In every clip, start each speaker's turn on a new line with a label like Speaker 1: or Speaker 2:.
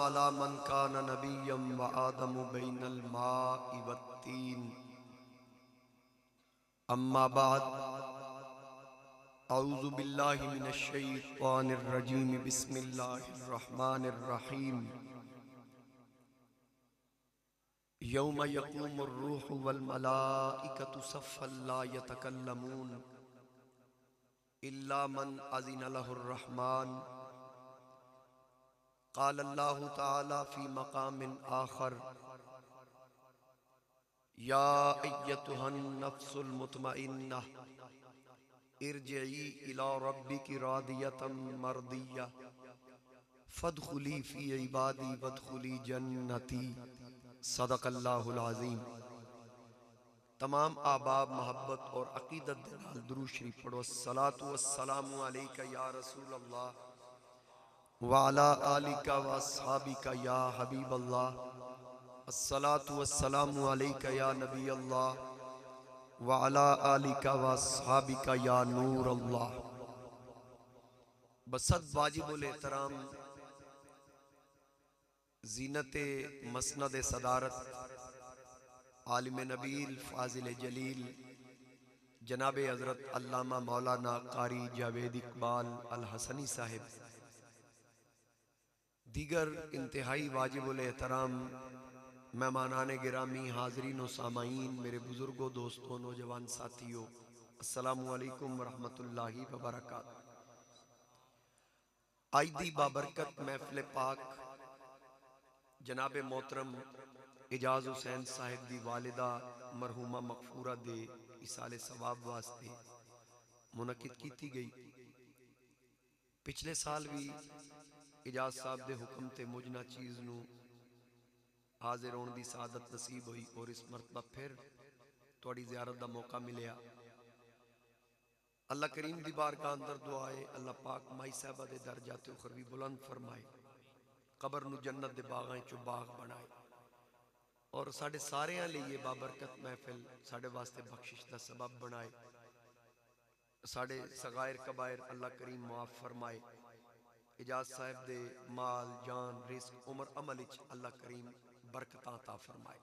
Speaker 1: على من كان نبيا وآدم بين الماء والتين أما بعد أعوذ بالله من الشيطان الرجيم بسم الله الرحمن الرحيم يوم يقوم الروح والملائكة صفا لا يتكلمون إلا من أذن له الرحمن قال الله تعالى في مقام آخر يا أيتها النفس المطمئنة ارجعي إلى ربك راضية مرضية فادخلي في عبادي وادخلي جنتي صدق اللہ العظیم۔ تمام احباب محبت اور عقیدت دلال درود شریف پڑھو۔ الصلاۃ والسلام علیک یا رسول اللہ وعلی آلک واصحابک یا حبیب اللہ۔ الصلاۃ والسلام علیک یا نبی اللہ وعلی آلک واصحابک یا نور اللہ۔ بصد واجب الاحترام زینت مسند صدارت عالم نبیل فاضل جلیل جناب حضرت علامہ مولانا قاری جاوید اقبال الحسنی صاحب، دیگر انتہائی واجب الاحترام مہمانان گرامی، حاضرین و سامعین، میرے بزرگوں، دوستوں، نوجوان ساتھیوں، السلام علیکم ورحمۃ اللہ وبرکاتہ۔ آج دی بابرکت محفل پاک جناب محترم اعجاز حسین صاحب دی والدہ مرحومہ مغفورہ دے ایصال ثواب واسطے منعقد کیتی گئی۔ پچھلے سال بھی اعجاز صاحب دے حکم تے مجھنا چیز نو حاضر ہون دی سعادت نصیب ہوئی، اور اس مرتبہ پھر تھوڑی زیارت دا موقع ملیا۔ اللہ کریم دی بارگاہ اندر دعائے اللہ پاک مائی صاحبہ دے درجات اخروی بلند فرمائے، قبر نو جنت دے باغاں چو باغ بنائے، اور ساڑھے سارے ہیں لئے بابرکت محفل ساڑھے واسطے بخشش دا سبب بنائے، ساڑھے صغائر کبائر اللہ کریم معاف فرمائے، اعجاز صاحب دے مال جان رزق عمر عملچ اللہ کریم برکتاں عطا فرمائے۔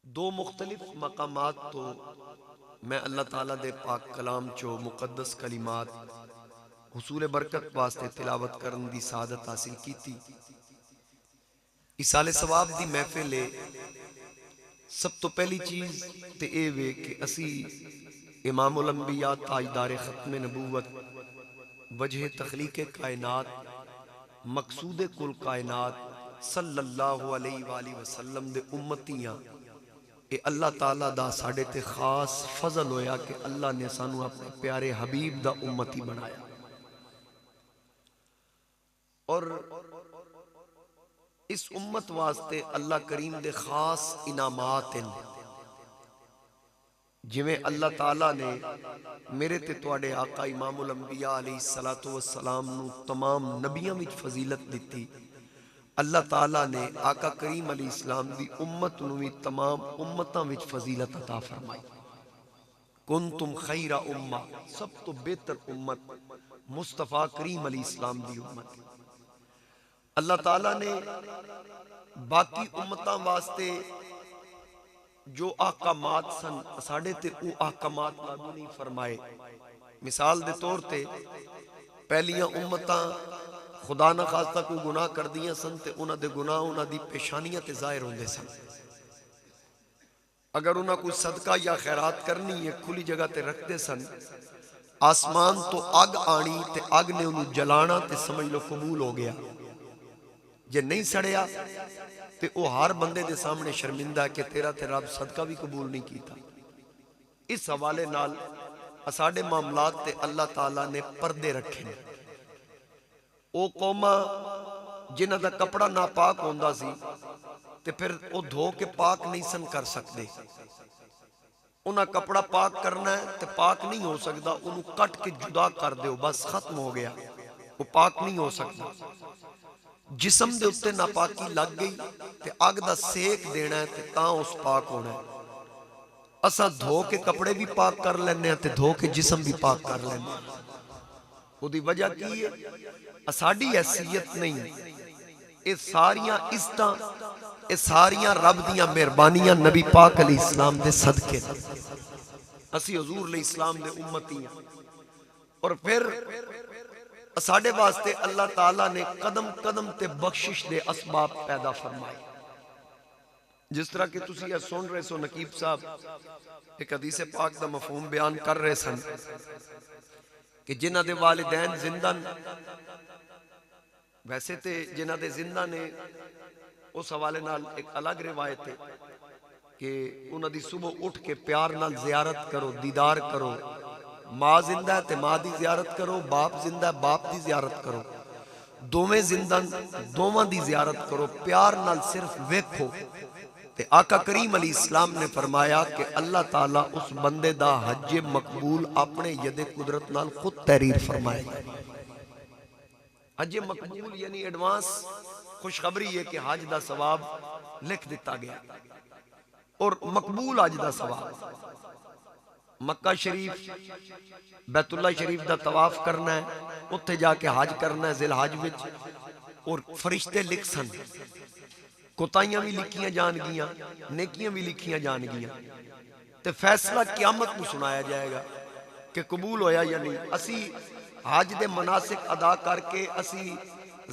Speaker 1: دو مختلف مقامات تو میں اللہ تعالیٰ دے پاک کلام چو مقدس کلمات حصول برکت واسطے تلاوت کرن دی سعادت حاصل کی تھی۔ ایصال ثواب دی محفل ہے، سب تو پہلی چیز تے اے وے کہ اسی امام الانبیاء تاجدار ختم نبوت وجہ تخلیق کائنات مقصود کل کائنات صلی اللہ علیہ وآلہ وسلم دے امتیاں، اے اللہ تعالیٰ دا ساڑھے تے خاص فضل ہویا کہ اللہ نے سانو اپنے پیارے حبیب دا امتی بنایا، اور اس امت واسطے اللہ کریم دے خاص انعامات ہیں، جویں اللہ تعالیٰ نے میرے تے تواڈے آقا امام الانبیاء علیہ السلام نو تمام نبیاں وچ فضیلت دیتی، اللہ تعالیٰ نے آقا کریم علیہ السلام دی امت نو تمام امتاں وچ فضیلت عطا فرمائی۔ کنتم خیر امہ، سب تو بہتر امت مصطفیٰ کریم علیہ السلام دی امت۔ اللہ تعالیٰ نے باقی امتاں واسطے جو احکامات سن ساڑھے تے او احکامات لاگو نہیں فرمائے۔ مثال دے طور تے پہلیاں امتاں خدا نہ خواستہ کوئی گناہ کر دیاں سن تے انہاں دے گناہ انہاں دی پیشانیاں تے ظاہر ہوندے سن، اگر انہاں کوئی صدقہ یا خیرات کرنی ہے کھلی جگہ تے رکھ دے سن، آسمان تو آگ آنی تے آگ نے انہوں جلانا تے سمجھ لو قبول ہو گیا، جے نہیں سڑیا تے او ہر بندے دے سامنے شرمندہ ہے کہ تیرا تے رب صدقہ بھی قبول نہیں کیتا۔ اس حوالے نال اساڑے معاملات تے اللہ تعالیٰ نے پردے رکھے ہیں۔ او قوماں جنہ دا کپڑا ناپاک ہوندا سی تے پھر او دھو کے پاک نہیں سن کر سکتے، انہاں کپڑا پاک کرنا ہے تے پاک نہیں ہو سکتا، انہوں کٹ کے جدا کر دیو، بس ختم ہو گیا، وہ پاک نہیں ہو سکتا۔ جسم دے اتے ناپاکی لگ گئی تے آگ دا سیک دینا ہے تے تاں اس پاک ہونا ہے۔ اسا دھو کے کپڑے بھی پاک کر لینے ہیں تے دھو کے جسم بھی پاک کر لینے ہیں۔ وہ دی وجہ کی ہے اساڑی حیثیت نہیں یہ ساریاں عزتاں، یہ ساریاں رب دیاں مہربانیاں نبی پاک علیہ السلام دے صدقے، اسی حضور علیہ السلام دے امتی ہیں۔ اور پھر ساڈے واسطے اللہ تعالیٰ نے قدم قدم تے بخشش دے اسباب پیدا فرمائے، جس طرح کہ تسی یہ سن رہے سو نقیب صاحب ایک حدیث پاک دا مفہوم بیان کر رہے سن کہ جنہ دے والدین زندہ، ویسے تے جنہ دے زندہ نے اس حوالے نال ایک الگ روایت ہے کہ انہاں دی صبح اٹھ کے پیار نال زیارت کرو، دیدار کرو، ماں زندہ ہے تے ماں دی زیارت کرو، باپ زندہ ہے باپ دی زیارت کرو، دوویں زندہ دوواں دی زیارت کرو، پیار نال صرف ویکھو۔ تے آقا کریم علیہ السلام نے فرمایا کہ اللہ تعالیٰ اس بندے دا حج مقبول اپنے ید قدرت نال خود تحریر فرمائے گا۔ حج مقبول یعنی ایڈوانس خوشخبری ہے کہ حج دا ثواب لکھ دیتا گیا، اور مقبول حج دا ثواب مکہ شریف بیت اللہ شریف دا طواف کرنا ہے، اتھے جا کے حج کرنا ہے ذی الحج وچ، اور فرشتے لکھ سن، کوتاہیاں بھی لکھیاں جان گیاں، نیکیاں بھی لکھیاں جان گیاں، تے فیصلہ قیامت میں سنایا جائے گا کہ قبول ہویا یا نہیں۔ اسی حج دے مناسک ادا کر کے اسی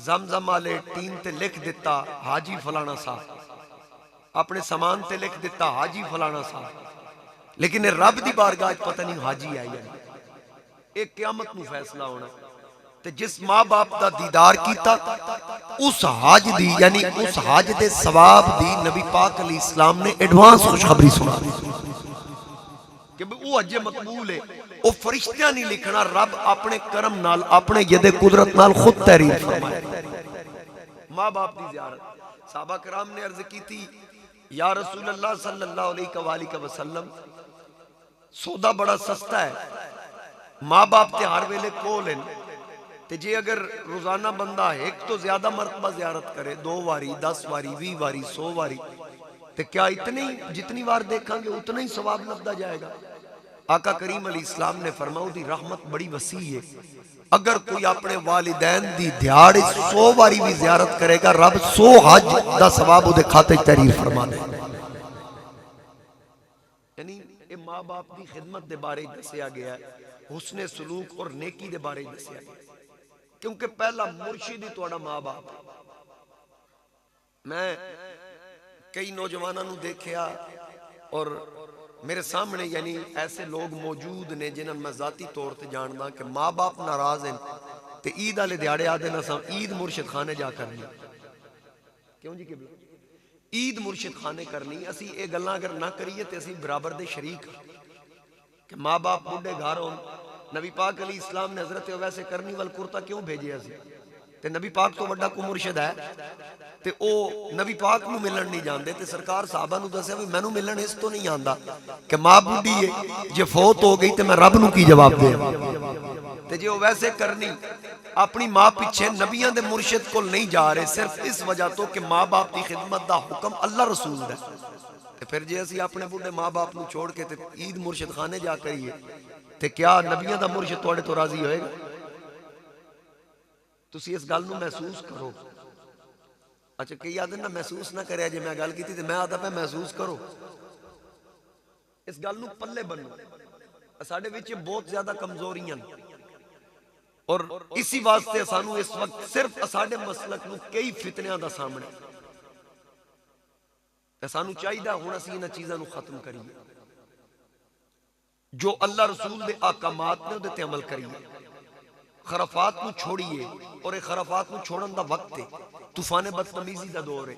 Speaker 1: زمزم والے ٹین تے لکھ دیتا حاجی فلانا صاحب، اپنے سامان تے لکھ دیتا حاجی فلانا صاحب، لیکن رب دی بارگاہ پتہ نہیں حاجی ہے یا نہیں۔ ایک قیامت میں فیصلہ ہونا، تے جس ماں باپ دا دیدار کیتا اس حاج دی یعنی اس حاج دے ثواب دی نبی پاک علیہ السلام نے ایڈوانس خوشخبری سنا کہ وہ حج مقبول ہے، وہ فرشتیاں نہیں لکھنا، رب اپنے کرم نال اپنے ید قدرت نال خود تحریر فرمائے۔ ماں باپ دی زیارت، صحابہ کرام نے عرض کی تھی یا رسول اللہ صلی اللہ علیہ وآلہ وسلم سودا بڑا سستا ہے، ماں باپ تے ہر ویلے کول ہیں، تے جے اگر روزانہ بندہ ایک تو زیادہ مرتبہ زیارت کرے، 2 واری 10 واری 20 واری 100 واری، تے کیا اتنی جتنی وار دیکھاں گے اتنا ہی ثواب لبدا جائے گا؟ آقا کریم علیہ السلام نے فرمایا دی رحمت بڑی وسیع ہے، اگر کوئی اپنے والدین دی دیہاڑ 100 واری بھی زیارت کرے گا رب 100 حج دا ثواب دے کھاتے تحریر فرما دے۔ یعنی اے ماں باپ دی خدمت دے بارے دسیا گیا ہے، حسن سلوک اور نیکی دے بارے دسیا گیا ہے، کیونکہ پہلا مرشد ہی تہاڈا ماں باپ۔ میں کئی نوجوانوں نے دیکھیا اور میرے سامنے یعنی ایسے لوگ موجود نے جنہاں میں ذاتی طور تے جاندا کہ ماں باپ ناراض ہیں تے عید والے دیہاڑے آدے نہ سام عید مرشد خانے جا کرنی، کیوں جی قبلہ عید مرشد خانے کرنی، اسی اے گلاں اگر نہ کریے تے اسی برابر دے شریک کہ ماں باپ بڈھے گھر ہون۔ نبی پاک علیہ السلام نے حضرت ویسے کرنی وال کرتا کیوں بھیجے اسی؟ تے نبی پاک تو بڑا کو مرشد ہے تے او نبی پاک نو ملن نہیں جاندے، تے سرکار صحابہ نو دسیا بھی مینوں ملن اس تو نہیں آندا کہ ماں بڈھی ہے جے فوت ہو گئی تے میں رب نو کی جواب دے، تے جے او ویسے کرنی اپنی ماں پیچھے نبیاں دے مرشد کول نہیں جا رہے صرف اس وجہ تو کہ ماں باپ دی خدمت دا حکم اللہ رسول دا، تے پھر جے اسی اپنے بڈھے ماں باپ نو چھوڑ کے تے عید مرشد خانے جا کریے تے کیا نبیاں دا مرشد تواڈے تو راضی ہوئے گا؟ تسی اس گل نو محسوس کرو۔ اچھا کئی آدھے نہ محسوس نہ کرے جے میں گل کی تھی تے میں آدھا پہ محسوس کرو، اس گل نو پلے بنو۔ ساڈے وچ بہت زیادہ کمزوریاں اور اسی واسطے سانو اس وقت صرف ساڈے مسلک نو کئی فتنیاں دا سامنے، تے سانو چاہیے ہن اسی انہاں چیزاں نو ختم کریے، جو اللہ رسول دے احکامات نے اودے تے عمل کریے، خرافات نو چھوڑیے، اور اے خرافات نو چھوڑن دا وقت ہے، طوفان بدتمیزی دا دور ہے،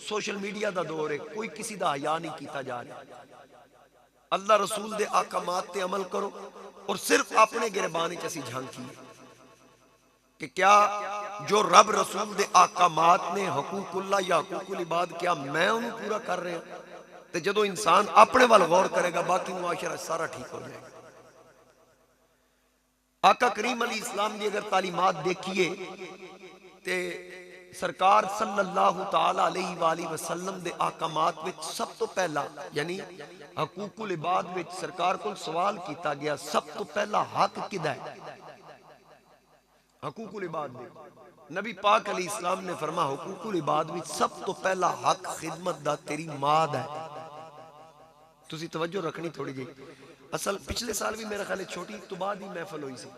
Speaker 1: سوشل میڈیا دا دور ہے، کوئی کسی دا حیا نہیں کیتا جا رہا۔ اللہ رسول دے احکامات تے عمل کرو اور صرف اپنے گربان وچ اسی جھانکیے کہ کیا جو رب رسول دے احکامات نے حقوق اللہ یا حقوق العباد کیا میں انہوں پورا کر رہے ہیں؟ تے جدو انسان اپنے وال غور کرے گا باقی معاشرہ سارا ٹھیک ہو جائے گا۔ آقا کریم علیہ السلام دی اگر تعلیمات دیکھیے تے سرکار صلی اللہ تعالی علیہ وآلہ وسلم دے احکامات وچ سب تو پہلا یعنی حقوق العباد وچ سرکار کو سوال کیتا گیا سب تو پہلا حق کدا ہے؟ حقوق العباد دے نبی پاک علیہ السلام نے فرما حقوق العباد وچ سب تو پہلا حق خدمت دا تیری ماں دا ہے. تسی توجہ رکھنی تھوڑی جی. اصل پچھلے سال بھی میرا خیال ہے چھوٹی عید تو بعد ہی محفل ہوئی سی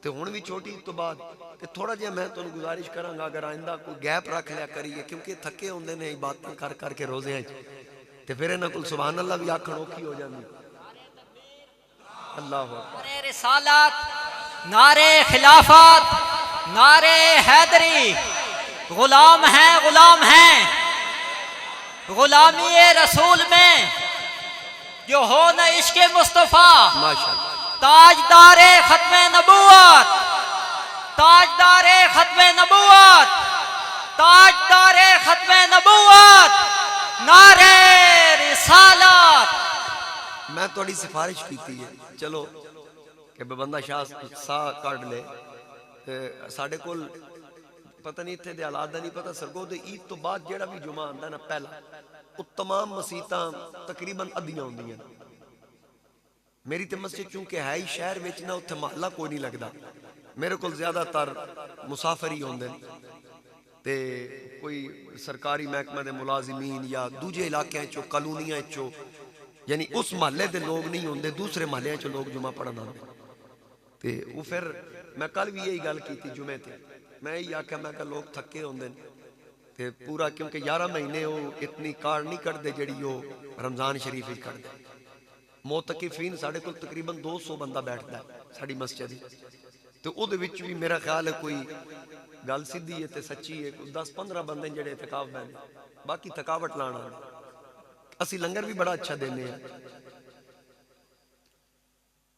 Speaker 1: تے ہن بھی چھوٹی عید تو بعد تے تھوڑا جہا میں تانوں گزارش کراں گا اگر آئندہ کوئی گیپ رکھ لیا کریے کیونکہ تھکے ہوندے نے عبادتاں کر کر کے روزے وچ تے پھر انہاں کول سبحان اللہ بھی آکھن اوکھی ہو جاندی. اللہ اکبر.
Speaker 2: نعرے رسالت، نعرے خلافت، نعرے حیدری. غلام ہیں، غلام ہیں. غلامی رسول میں جو ہو نہ عشق مصطفیٰ.
Speaker 1: ماشاءاللہ.
Speaker 2: تاجدار ختم نبوت، تاجدار ختم نبوت، تاجدار ختم نبوت. نعرے رسالت.
Speaker 1: میں تھوڑی سفارش کیتی ہے چلو کہ بندہ شاہ ساہ کٹ لے. ساڈے کول پتہ نہیں اتنے دے حالات دا نہیں پتہ سرگو دے عید تو بعد جیڑا بھی جمعہ آندا نا پہلا وہ تمام مسیتاں تقریباً ادھیاں ہوندیاں. میری تے مسجد چونکہ ہے ہی شہر وچ نہ اتھے محلہ کوئی نہیں لگدا. میرے کول زیادہ تر مسافر ہی ہوندے تے کوئی سرکاری محکمہ دے ملازمین یا دوجے علاقے چوں کالونیاں چوں یعنی اس محلے دے لوگ نہیں ہوندے دوسرے محلے چوں لوگ جمعہ پڑھن آندے. تے وہ پھر میں کل بھی یہی گل کیتی جمعے تے میں یہی آکھیا میں کہ لوگ تھکے ہوندے تے پورا کیونکہ 11 مہینے وہ اتنی کار نہیں کردے جڑی وہ رمضان شریف وچ کردے. معتکفین ساڈے کول تقریباً 200 بندہ بیٹھدا ہے ساڈی مسجد تے او دے وچ بھی میرا خیال ہے کوئی گل سیدھی ہے تے سچی ہے 10-15 بندے جڑے اعتکاف بیٹھے باقی تھکاوٹ لانا. اسی لنگر بھی بڑا اچھا دینے ہیں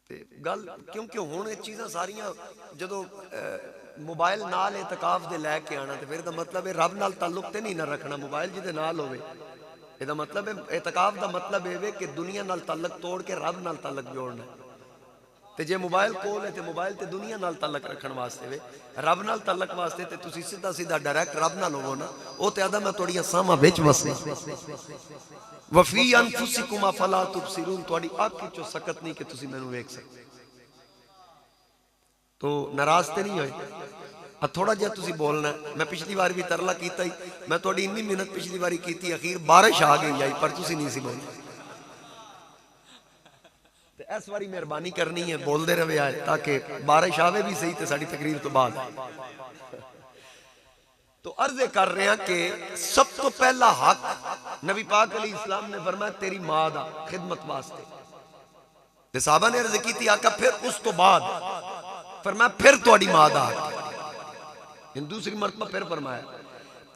Speaker 1: تے گل کیونکہ ہن یہ چیزاں ساریاں جدوں موبائل نال اعتکاف دے لے کے آنا تے پھر دا مطلب ہے رب نال تعلق تے نہیں نہ رکھنا. موبائل جدے نال ہوے یہ مطلب ہے اعتکاف دا مطلب ہے کہ دنیا نال تعلق توڑ کے رب نال تعلق جوڑنا. تے جے موبائل کول ہے تے موبائل تے دنیا نال تعلق رکھن واسطے وے رب نال تعلق واسطے تے تسی سیدھا سیدھا ڈائریکٹ رب نال ہوو نا. او تے آدا میں تھوڑی ساماں وچ وسے وفی انفسکم افلا تبصرون. تہاڈی اکھ وچوں سکت نہیں کہ تسی مینوں ویکھ سکتے. تو ناراض تے نہیں ہوئے تھوڑا جہا تسی بولنا ہے. میں پچھلی بار بھی ترلا کیتا ہی میں تھوڑی انی محنت پچھلی باری کیتی اخیر بارش آ گئی آئی پر تسی نہیں سی بولنا. تے اس واری مہربانی کرنی ہے بول دے رہے آئے تاکہ بارش آوے بھی صحیح تے ساڈی تقریر تو بعد. تو عرض کر رہے ہیں کہ سب تو پہلا حق نبی پاک علیہ السلام نے فرمایا تیری ماں دا خدمت واسطے. تے صحابہ نے عرض کی تھی آقا پھر اس تو بعد فرمایا پھر تہاڈی ماں دا حق. دوسری مرتبہ پھر فرمایا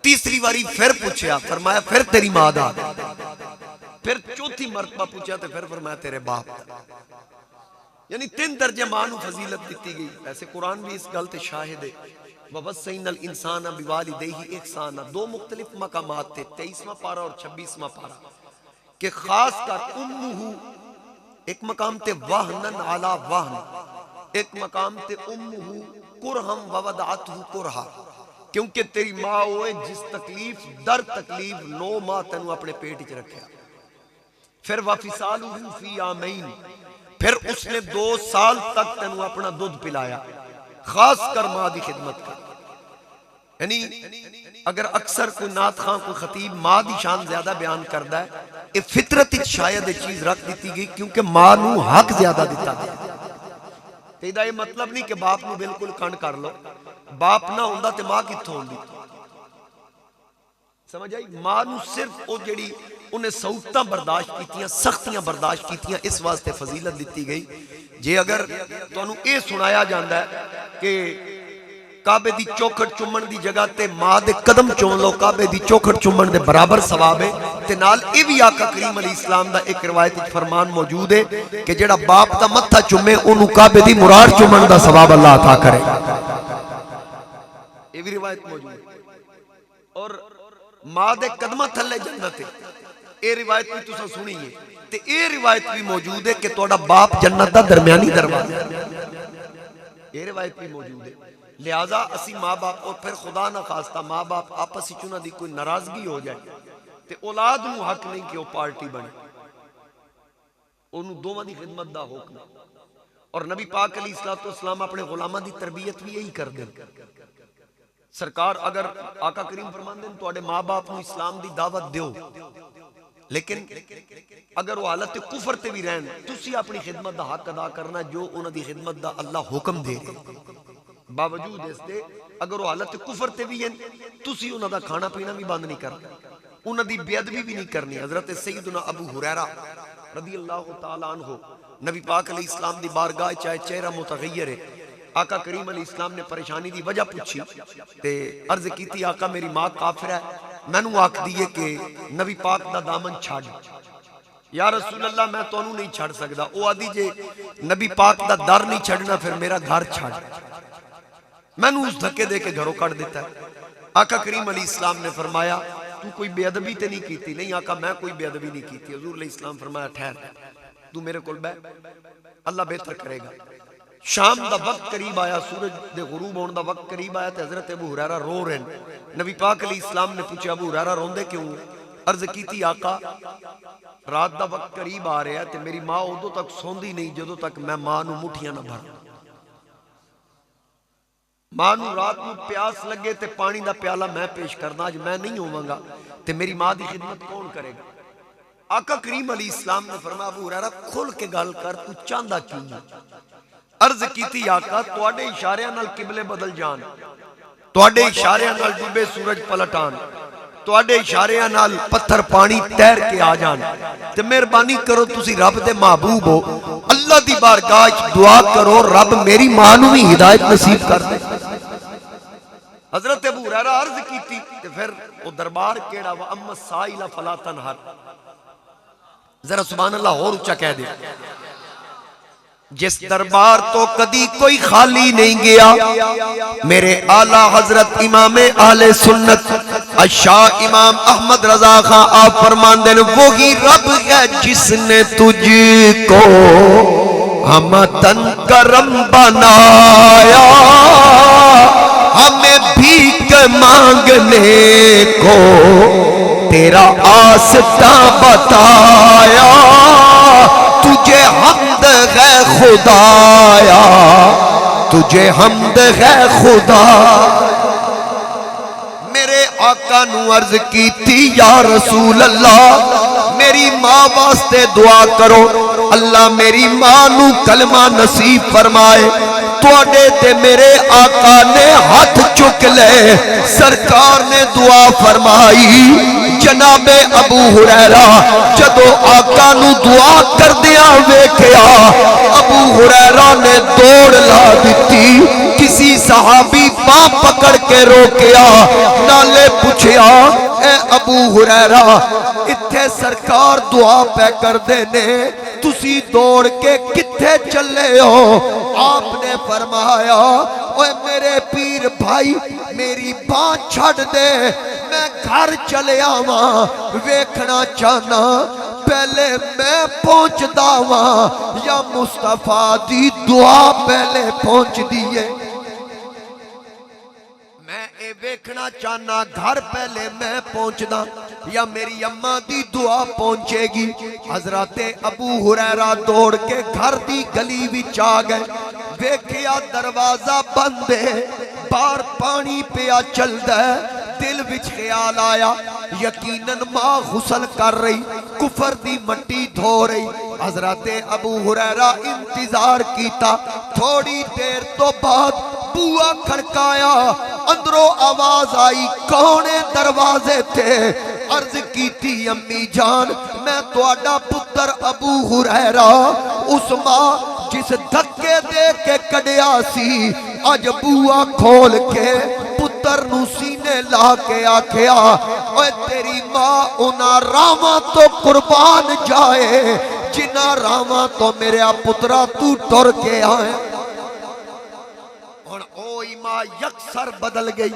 Speaker 1: تیسری باری پھر پوچھا فرمایا پھر تیری ماں دا حق. پھر چوتھی مرتبہ پوچھا تے پھر فرمایا تیرے باپ دا. یعنی 3 درجے ماں نو فضیلت دیتی گئی. ایسے قرآن بھی اس گل تے شاہد ہے. وَوَصَّيْنَا الْإِنسَانَ بِوَالِدَيْهِ إِحْسَانًا. 2 مختلف مقامات تھے 23واں پارہ اور 26واں پارہ کہ خاص کر امہ ایک مقام تے وَهْنًا عَلَى وَهْنٍ ایک مقام تے امہ کرہم ووضعتہ کرہا کیونکہ تیری ماں ہوئے جس تکلیف در تکلیف 9 ماہ تینوں اپنے پیٹ وچ رکھیا. پھر وَفِصَالُهُ فِي عَامَيْنِ پھر اس نے 2 سال تک تینوں اپنا دودھ پلایا. خاص کر ماں دی خدمت کر. یعنی اگر اکثر کوئی نعت خان کوئی خطیب ماں دی شان زیادہ بیان کردا ہے یہ فطرت شاید یہ چیز رکھ دیتی گئی کیونکہ ماں نو حق زیادہ دیتا گیا. تیدا یہ مطلب نہیں کہ باپ نو بالکل کنڈ کر لو. باپ نہ ہوندا تے ماں کتھوں ہوندی. سمجھ آئی. ماں نو صرف او جڑی انہیں سہولتاں برداشت کیتیاں سختیاں برداشت کیتیاں اس واسطے فضیلت دیتی گئی. جے اگر تانوں اے سنایا جاندا ہے کہ کعبے دی چوکھٹ چومن دی جگہ تے ماں دے قدم چوم لو کعبے دی چوکھٹ چومن دے برابر ثواب ہے تے نال اے وی آقا کریم علیہ السلام دا ایک روایت وچ فرمان موجود ہے کہ جڑا باپ دا متھا چومے اونوں کعبے دی مراد چومن دا ثواب اللہ عطا کرے. اے وی روایت موجود ہے. اور ماں دے قدماں تھلے جنت ہے. اے روایت بھی تساں سنی ہے تے اے روایت بھی موجود ہے کہ تہاڈا باپ جنت دا درمیانی دروازہ. اے روایت بھی موجود ہے. لہذا اسی ماں باپ اور پھر خدا نہ خواستہ ماں باپ آپس وچ انہاں دی کوئی ناراضگی ہو جائے تے اولاد نو حق نہیں کہ وہ پارٹی بنے. انہوں دوواں دی خدمت دا حکم. اور نبی پاک علیہ السلام اپنے غلاماں دی تربیت بھی یہی کر دے. سرکار اگر آقا کریم فرماندے ہیں تواڈے ماں باپ نو اسلام دی دعوت دیو، لیکن اگر وہ حالت کفر تے بھی رہن تسی اپنی خدمت دا حق ادا کرنا جو انہاں دی خدمت دا اللہ حکم دے رہے، باوجود اس دے اگر وہ حالت کفر تے بھی ہیں تسی انہاں دا کھانا پینا بھی بند نہیں کرنا، انہاں دی بے ادبی بھی نہیں کرنی۔ حضرت سیدنا ابو ہریرہ رضی اللہ تعالی عنہ نبی پاک علیہ السلام دی بارگاہ چاہے چہرہ متغیر ہے، آقا کریم علیہ السلام نے پریشانی دی وجہ پوچھی تے عرض کیتی آقا میری ماں کافر ہے، میں نو آکھ دیئے کہ نبی پاک دا دامن چھاڑ، یا رسول اللہ میں تو انہوں نہیں چھاڑ سکتا، او آدھی جے نبی پاک دا در نہیں چھڑنا پھر میرا گھر چھاڑ، میں نو اس دھکے دے کے گھروں کٹ دیتا ہے۔ آقا کریم علیہ السلام نے فرمایا تو کوئی بے ادبی تے نہیں کیتی؟ نہیں آقا میں کوئی بے ادبی نہیں کیتی۔ حضور علیہ السلام فرمایا ٹھہر تو میرے کول بیٹھ، اللہ بہتر کرے گا۔ شام دا وقت قریب آیا، سورج دے غروب ہون دا وقت قریب آیا تے حضرت ابو ہریرہ رو رہے ہیں۔ نبی پاک علیہ السلام نے پوچھا ابو ہریرہ روندے کیوں؟ عرض کیتی آقا رات دا وقت قریب آ رہا ہے تے میری ماں ادو تک سوندی نہیں جدو تک میں ماں نو مٹھیاں نہ بھر، ماں نو رات نو پیاس لگے تے پانی دا پیالہ میں پیش کرنا، آج میں نہیں ہوواں گا تے میری ماں دی خدمت کون کرے گا؟ آقا کریم علیہ السلام نے فرمایا ابو ہریرہ کھل کے گل کر، تو چاندہ کیوں؟ عرض کیتی آقا تواڈے اشاریاں نال قبلے بدل جان، تواڈے اشاریاں نال ڈوبے سورج پلٹ آن، تواڈے اشاریاں نال پتھر پانی تیر کے آ جان، تے مہربانی کرو تسی رب دے محبوب ہو، اللہ دی بارگاہ وچ دعا کرو رب میری ماں نو بھی ہدایت نصیب کر دے۔ حضرت ابو ہریرہ عرض کیتی تے پھر وہ دربار کیڑا وا اما السائل فلا تنہر، ذرا سبحان اللہ اور اونچا کہہ دے، جس دربار تو کدی کوئی خالی نہیں گیا، میرے اعلیٰ حضرت امام اہل سنت الشاہ امام احمد رضا خان آپ فرماندے ہیں وہی رب ہے جس نے تجھ کو ہمتن کرم بنایا، ہمیں بھیک مانگنے کو تیرا آستہ بتایا، تجھے حمد ہے خدایا، تجھے حمد ہے خدا۔ میرے آقا نو عرض کیتی یا رسول اللہ میری ماں واسطے دعا کرو، اللہ میری ماں نو کلمہ نصیب فرمائے۔ تواڈے تے میرے آقا نے ہاتھ چک لے، سرکار نے دعا فرمائی۔ جناب ابو ہریرہ جدو آقا نو دعا کر دیا ویکھیا، ابو ہریرہ نے دوڑ لا دیتی، کسی صحابی باں پکڑ کے روکیا، نالے پوچھیا اے ابو ہریرہ اتھے سرکار دعا پہ کر دینے، تسی دوڑ کے کتھے چلے ہو؟ آپ نے فرمایا اوے میرے پیر بھائی میری باں چھڑ دے، میں گھر چلے آواں، ویکھنا چاہنا پہلے میں پہنچ داواں یا مصطفیٰ دی دعا پہلے پہنچ دیئے، میں اے ویکھنا چاہنا گھر پہلے میں پہنچنا یا میری اماں دی دعا پہنچے گی۔ حضرت ابو ہریرہ دوڑ کے گھر دی گلی وچ آ گئے، ویکھیا دروازہ بند ہے، باہر پانی پیا چلدا ہے، دل وچ خیال آیا یقیناً ماں غسل کر رہی، کفر دی مٹی دھو رہی۔ حضرت ابو ہریرہ انتظار کیتا، تھوڑی دیر تو بعد بوا کھڑکایا، اندروں آواز آئی کونے دروازے تھے؟ عرض کیتی امی جان میں تواڈا پتر ابو ہریرہ، اس ماں جس دھکے دے کے کڈیا سی، اج بوا کھول کے پتر نو سینے لا کے آکھیا اوے تیری ماں انہاں راواں تو قربان جائے جنہاں راواں تو میرے پترا تو ٹر کے آئے۔ اور او ماں یکسر بدل گئی،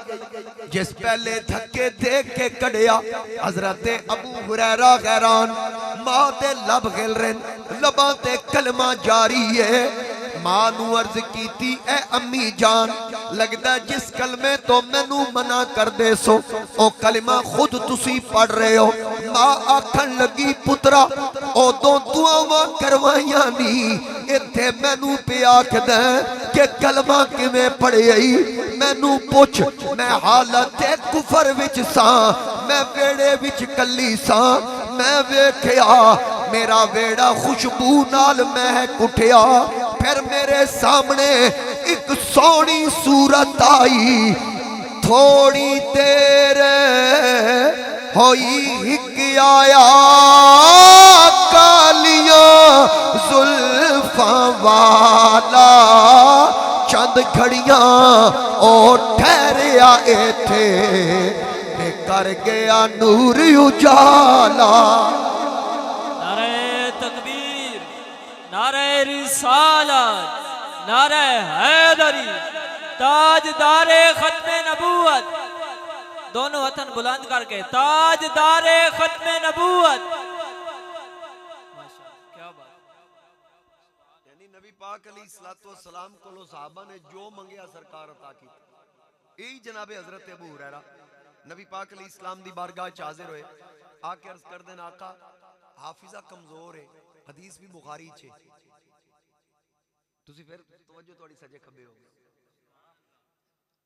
Speaker 1: جس پہلے دھکے دیکھ کے کڑیا۔ حضرت ابو ہریرہ غیران، ماں دے لب گل رہن، لباں تے کلمہ جاری ہے۔ ماں نو عرض کیتی اے امی جان لگدا جس کلمے تو مینوں منع کر دے سو او کلمہ خود تسی پڑھ رہے ہو۔ ماں آکھن لگی پترا او دو دعاواں کروائیاں نہیں، ایتھے مینوں پہ آکھ دیں کہ کلمہ کیویں پڑھے آئی۔ مینوں پوچھ میں حالت کفر وچ ساں میں ویڑے وچ کلی ساں میں ویکھیا میرا ویڑا خوشبو نال مہک اٹھیا پھر میرے سامنے ایک سونی صورت آئی تھوڑی دیر ہوئی ہک آیا کالیاں زلفاں والا چند گھڑیاں اور ٹھہریا ایتھے تے کر گیا نور اجالا
Speaker 2: نعرہ تکبیر، نعرہ رسالت، نعرہ حیدری، تاجدار ختم نبوت، دونوں ہتھن بلند کر کے تاجدار ختم نبوت. کیا بات،
Speaker 1: یعنی نبی پاک علیہ السلام کو صحابہ نے جو منگیا سرکار عطا کی. یہی جناب حضرت ابو ہریرہ نبی پاک علیہ السلام دی بارگاہ چ حاضر ہوئے آ کے عرض کر دین آقا حافظہ کمزور ہے حدیث بھی بخاری چ تسی پھر توجہ تھوڑی سجے کھبے ہو گئے.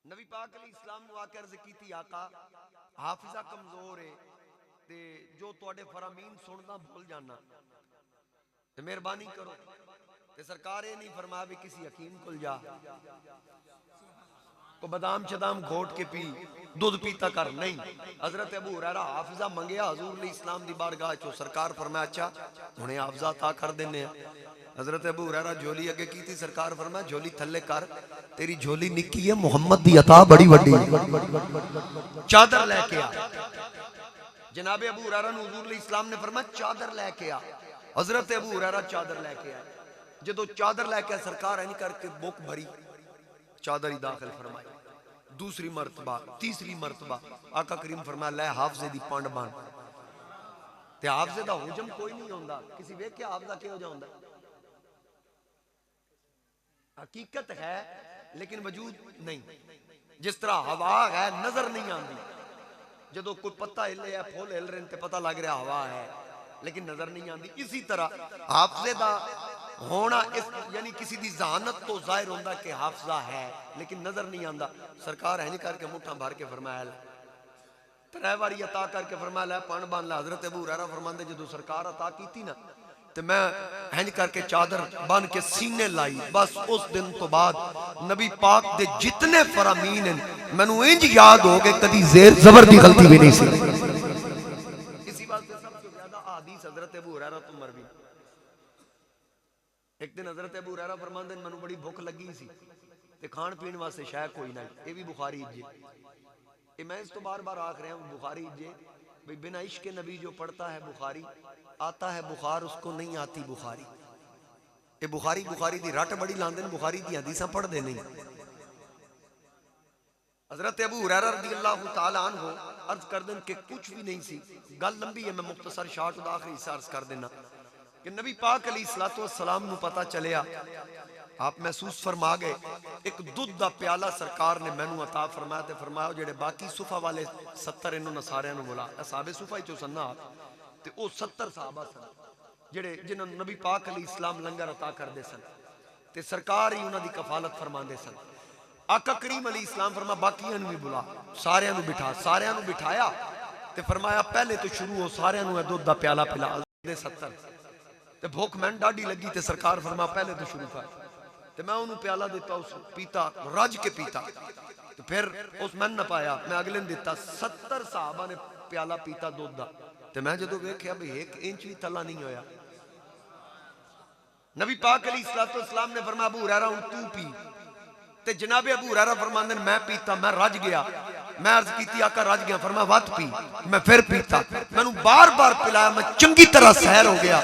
Speaker 1: نبی پاک علیہ السلام نے آ کے عرض کیتی آقا حافظہ کمزور ہے تے جو تواڈے فرامین سندا بھول جانا تے مہربانی کرو تے سرکار یہ نہیں فرمایا بھی کسی حکیم کل جا کو بادام چدام گھوٹ کے پی دودھ پیتا کر. نہیں، حضرت ابو ہریرہ حافظہ منگیا حضور علیہ السلام دی بارگاہ چو سرکار فرمایا اچھا انہیں حافظہ عطا کر دینے ہیں. حضرت ابو ہریرہ جھولی اگے کی تھی سرکار فرمایا جھولی تھلے کر تیری جھولی نکی ہے محمد دی عطا بڑی وڈی. چادر لے کے آ جناب ابو ہریرہ نے حضور علیہ السلام نے فرمایا چادر لے کے آ. حضرت ابو ہریرہ چادر لے کے آئے. جدو چادر لے کے سرکار ہے نہیں کر کے بک بھری چادر ہی داخل فرمائی. دوسری مرتبہ تیسری مرتبہ آقا کریم فرمایا لے حافظے دی پانڈ بان تے حافظے دا حجم کوئی نہیں ہوندا. کسی ویکھ کے حافظہ کیوں جا ہوندا حقیقت ہے لیکن وجود نہیں. جس طرح ہوا ہے نظر نہیں آندی جدو کوئی پتہ ہلے ہے پھول ہل رہے ہیں تے پتہ لگ رہا ہوا ہے لیکن نظر نہیں آندی. اسی طرح حافظے دا ہونا اس یعنی کسی دی ذہانت تو ظاہر ہوندہ کہ حافظہ ہے لیکن نظر نہیں آندہ. سرکار ہے نہیں کر کے مٹھا بھر کے فرمایا لے ترے واری عطا کر کے فرمایا لے پان بان لے. حضرت ابو ہریرہ فرماندے جدو سرکار عطا کی تھی نا تو میں ہنج کر کے چادر بان کے سینے لائی. بس اس دن تو بعد نبی پاک دے جتنے فرامین ہیں میں نو انج یاد ہو گئے کدی زیر زبر دی غلطی بھی نہیں سی. اسی بات سے سب سے زیادہ حدیث حضرت ابو ہریرہ تو مروی. ایک دن حضرت ابو ہریرہ فرماندے میں نو بڑی بھوک لگی سی تے کھان پین واسطے شے کوئی نہیں. یہ بھی بخاری جے یہ میں اس تو بار بار آکھ رہا ہوں بخاری جے بھئی بنا عشق نبی جو پڑھتا ہے بخاری آتا ہے بخار اس کو نہیں آتی بخاری. یہ بخاری دی رٹ بڑی لاندن بخاری دی حدیثاں پڑھ دے نہیں. حضرت ابو ہریرہ رضی اللہ تعالیٰ عنہ عرض کر دیں کہ کچھ بھی نہیں سی. گل لمبی ہے میں مختصر شارٹ دا آخری حصہ عرض کر دینا کہ نبی پاک علیہ السلام نو پتہ چلیا آپ محسوس فرما گئے ایک دودھ دا پیالہ سرکار نے مینوں عطا فرمایا تے فرمایا جڑے باقی صفہ والے 70 انہوں نصاریاں نو بولا اصحاب صفہ ہی چو سننا تے او 70 صحابہ سن جڑے جنہوں نبی پاک علیہ السلام لنگر عطا کر دے سن تے سرکار ہی انہاں دی کفالت فرما دے سن. آقا کریم علیہ السلام فرما باقیاں نو بھی بلا سارے نو بٹھا سارے نو بٹھایا تے فرمایا پہلے تو شروع ہو سارے نو دودھ دا پیالہ پلا دے 70 تے بھوک میں ڈاڈی لگی تے سرکار فرما پہلے تو شروع کر تے میں انہوں پیالہ دیتا اس پیتا رج کے پیتا تو پھر اس میں نہ پایا میں اگلے دیتا 70 صحابہ نے پیالہ پیتا دودھ دا تے میں جدو ویکھیا بھی ایک انچ بھی تلا نہیں ہویا. نبی پاک علیہ السلام نے فرمایا ابو ہریرہ ہن تو پی تے جناب ابو ہریرہ فرماندے میں پیتا میں رج گیا. میں عرض کیتی آقا رج گیا فرمایا وات پی میں پھر پیتا میں نو بار بار پلایا میں چنگی طرح سحر ہو گیا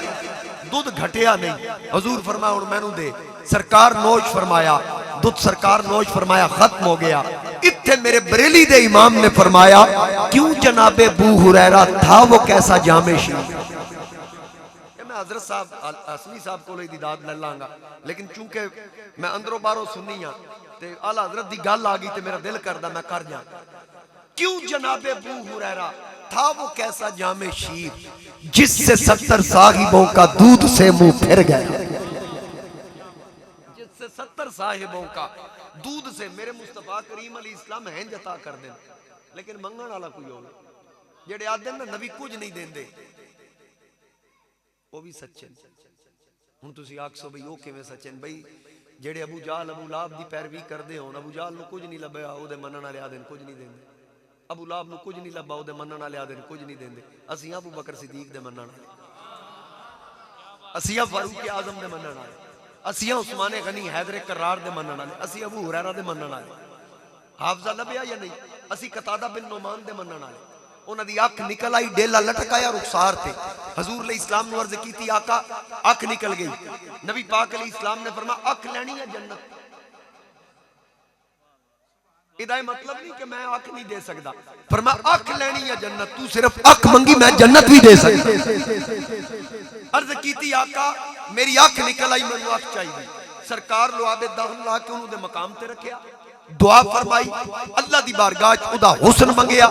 Speaker 1: دودھ گھٹیا نہیں. حضور فرمایا اور میں نو دے سرکار نوش فرمایا دودھ سرکار نوش فرمایا ختم ہو گیا. اتھے میرے بریلی دے امام نے فرمایا کیوں جناب ابو ہریرہ تھا وہ کیسا جامع شریف. میں حضرت صاحب حسنی صاحب کو لئی دیداد لے لانگا لیکن چونکہ میں اندروں باروں سننی ہاں تے اعلیٰ حضرت دی گل آگئی تے میرا دل کردہ میں کر جاں. کیوں جناب ابو ہریرہ تھا وہ کیسا جامع شیر جس سے 70 صاحبوں کا دودھ سے منہ پھر گیا. جس سے 70 صاحبوں کا دودھ سے میرے مصطفیٰ کریم علیہ السلام ہیں جتا کر دیں، لیکن منگن والا کوئی ہوگا جڑے آدھے نا نبی کچھ نہیں دیں دے وہ بھی سچے ہوں تسی آکسو بھئی وہ کیویں سچے بھئی جڑے ابو جہل ابو لہب دی پیروی کردے ہون ابو جہل نو کچھ نہیں لبیا او دے منن والے آدھے کچھ نہیں دیندے ابو لہب نو کچھ نہیں لبا او دے منن والے آدھے کچھ نہیں دیندے اسی ابو بکر صدیق دے منن والے اسی فاروق اعظم دے منن والے اسی عثمان غنی حیدر کرار دے منن والے اسی ابو ہریرہ دے منن والے حافظہ لبیا یا نہیں اسی قتادہ بن نعمان دے منن والے انہاں دی اکھ نکل آئی ڈیلا لٹکایا رخسار تے حضور علیہ السلام نے عرض کی تھی آقا اکھ نکل گئی نبی پاک علیہ السلام نے فرمایا اکھ لینی ہے جنت ادھا مطلب نہیں کہ میں اکھ نہیں دے سکتا فرمایا اکھ لینی ہے جنت تو صرف اکھ منگی میں جنت بھی دے سکتا عرض کی تھی آقا میری اکھ نکل آئی میں اکھ چاہیے سرکار لعاب دہن لا کے انہوں دے مقام تے رکھیا دعا فرمائی اللہ دی بارگاہ ادا حسن منگیا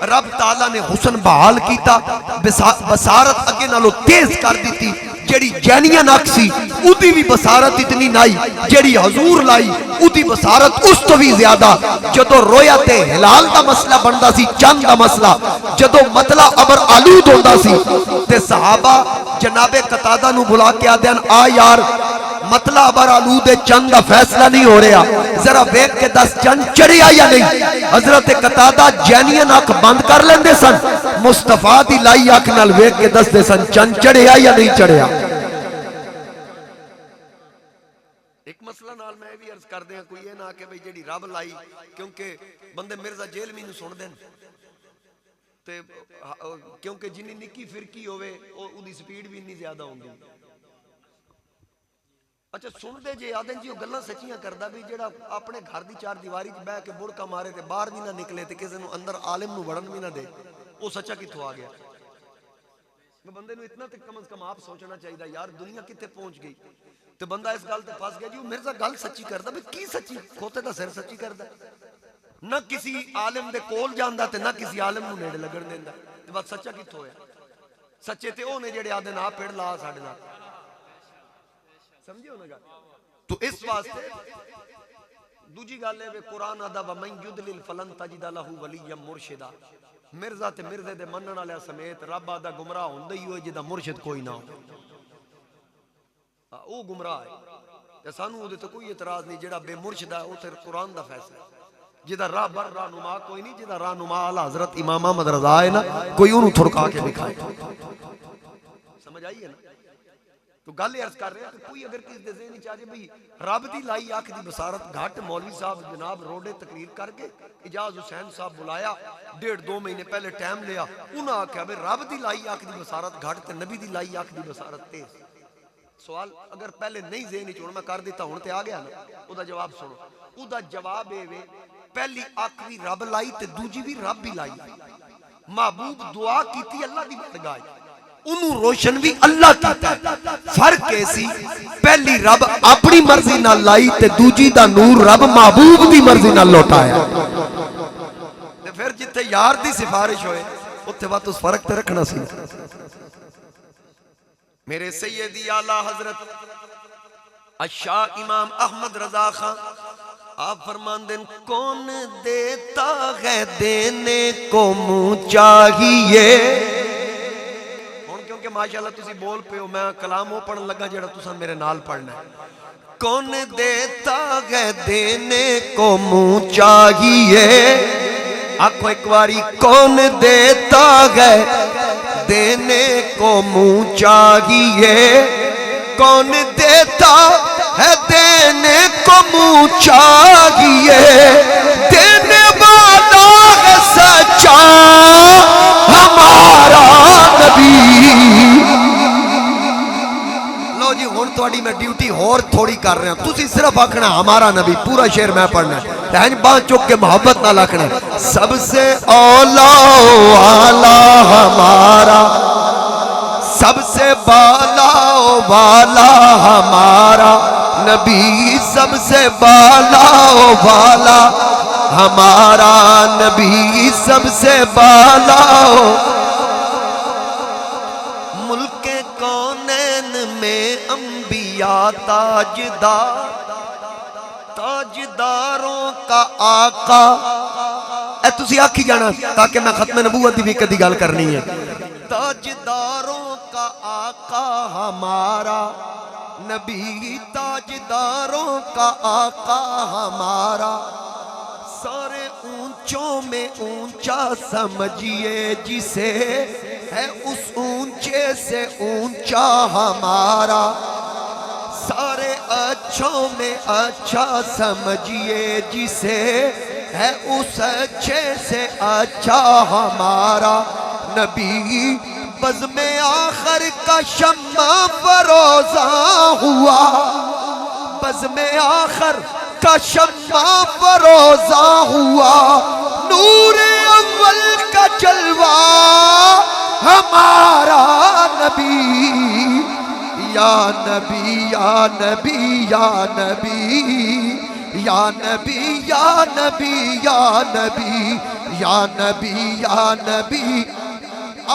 Speaker 1: رب تعالیٰ نے حسن بحال کیتا بصارت اگے نالو تیز کر دیتی جیڑی جینیاں ناک سی اُدھی بھی بصارت اتنی نائی جیڑی حضور لائی اُدھی بصارت اس تو بھی زیادہ جدو رویا تے حلال دا مسئلہ بندہ سی چند دا مسئلہ جدو مطلع عبر آلود ہوندہ سی تے صحابہ جناب قتادہ نو بلا کے آدھیں آ یار مطلع عبر آلود چند دا فیصلہ نہیں ہو رہا ذرا بیک کے 10 چند چڑھیا یا نہیں حضرت قتادہ جینیاں آنکھ بند کر لیندے سن مصطفیٰ دی لائی آنکھ نال بیک کے 10 دے سن چند چڑھیا یا نہیں چڑھیا ایک مسئلہ نال میں بھی عرض کر دیں کوئی یہ نہ کہ بھئی جیڑی رب لائی کیونکہ بندے مرزا جیل میں نو سن دیں کیونکہ جنی نکی فرقی ہوئے او دی سپیڈ بھی نہیں زیادہ ہوں گی اچھا سن دے جے آدھیں جی وہ گلہ سچیاں کردہ بھی جڑا اپنے گھر دی چار دیواری کی بے کے بڑکا مارے تے باہر بھی نہ نکلے تے کسی نو اندر عالم نو بڑھن بھی نہ دے وہ سچا کی تو آ گیا بندے نو اتنا تک کم از کم آپ سوچنا چاہیے یار دنیا کتے پہنچ گئی تو بندہ اس گل تے پھنس گیا جی وہ مرزا گل سچی کردہ بھی کی سچی کھوتے دا سر سچی کردہ نہ کسی عالم دے کول جاندہ تے نہ کسی عالم نو نیڑے لگن دیندہ تے بات سچا کی تو ہے سچے تے اونے جڑے آدھے نا پیڑ لا ساڑھے نا سمجھے ہونا گا تو اس واسطے دوجی گال ہے قرآن آدھا وَمَنْ يُدْلِلْ فَلَنْ تَجِدَ لَهُ وَلِيًّا مُرْشِدًا مرزا تے مرزے دے منن والے سمیت رب آدھا گمراہ ہوندے ہی ہوئے جدا مرشد کوئی نہ ہو وہ گمراہ ہے سانو ہو دے تو کوئی اعتراض نہیں جڑا بے مرشد ہے وہ تے قرآن دا فیصلہ ہے جدا راہ بر راہ نما کوئی نہیں جدا راہ نما آلہ حضرت امام احمد رضا ہے نا کوئی انہوں تھڑکا کے دکھائے سمجھ آئیے نا تو گل عرض کر رہے ہیں کہ کوئی اگر کس دے ذہنی چاہے بھئی رب دی لائی آنکھ دی بصارت گھٹ مولوی صاحب جناب روڈے تقریر کر کے اجاز حسین صاحب بلایا 1.5-2 مہینے پہلے ٹائم لیا انہاں آکھیا بھئی رب دی لائی آنکھ دی بصارت گھٹ تے نبی دی لائی آنکھ دی بصارت تیز سوال اگر پہلے نہیں ذہنی چھوڑ میں کر دیتا ہوں تے آ گیا نا او دا جواب سنو او دا جواب ہے پہلی آنکھ بھی رب لائی تے دوجی بھی رب بھی لائی محبوب دعا کیتی اللہ دی بارگاہ انہوں روشن بھی اللہ کیتا ہے فرق ایسی پہلی رب اپنی مرضی نہ لائی تے دوجی دا نور رب محبوب دی مرضی نہ لوٹایا پھر جتے یار دی سفارش ہوئے اتھے بات اس فرق تے رکھنا سی میرے سیدی اعلیٰ حضرت الشاہ امام احمد رضا خان آپ فرمان دیں کون دیتا ہے دینے کو منہ چاہیے کہ ماشاءاللہ تسی بول پہ ہو میں کلام ہو پڑھن لگا جڑا تسا میرے نال پڑھنا ہے کون دیتا ہے دینے کو منہ چاہیے آنکھوں ایک باری کون دیتا ہے دینے کو منہ چاہیے کون دیتا ہے دینے کو منہ چاہیے دینے والا ہے سچا ہمارا نبی لو جی ہون توڑی میں ڈیوٹی اور تھوڑی کر رہے ہیں تسی صرف آکھنا ہمارا نبی پورا شعر میں پڑھنا ہے تہنج بان چک کے محبت نہ لکھنا ہے سب سے اولا والا ہمارا سب سے بالا والا ہمارا نبی سب سے بالا والا ہمارا نبی سب سے بالا ملک کونین میں انبیاء تاجدار تاجداروں کا آقا. اے تسی آکھی جانا تاکہ میں ختم نبوت دی بھی کدی گل کرنی ہے. تاجداروں کا آقا ہمارا نبی، تاجداروں کا آقا ہمارا. سارے اونچوں میں اونچا سمجھیے جسے، ہے اس اونچے سے اونچا ہمارا. سارے اچھوں میں اچھا سمجھیے جسے، ہے اس اچھے سے اچھا ہمارا. نبی بزم آخر کا شمع فروزاں ہوا، بزم آخر کا شمع فروزاں ہوا. نور اول کا جلوہ ہمارا نبی. یا نبی یا نبی یا نبی یا نبی یا نبی یا نبی یا نبی یا نبی.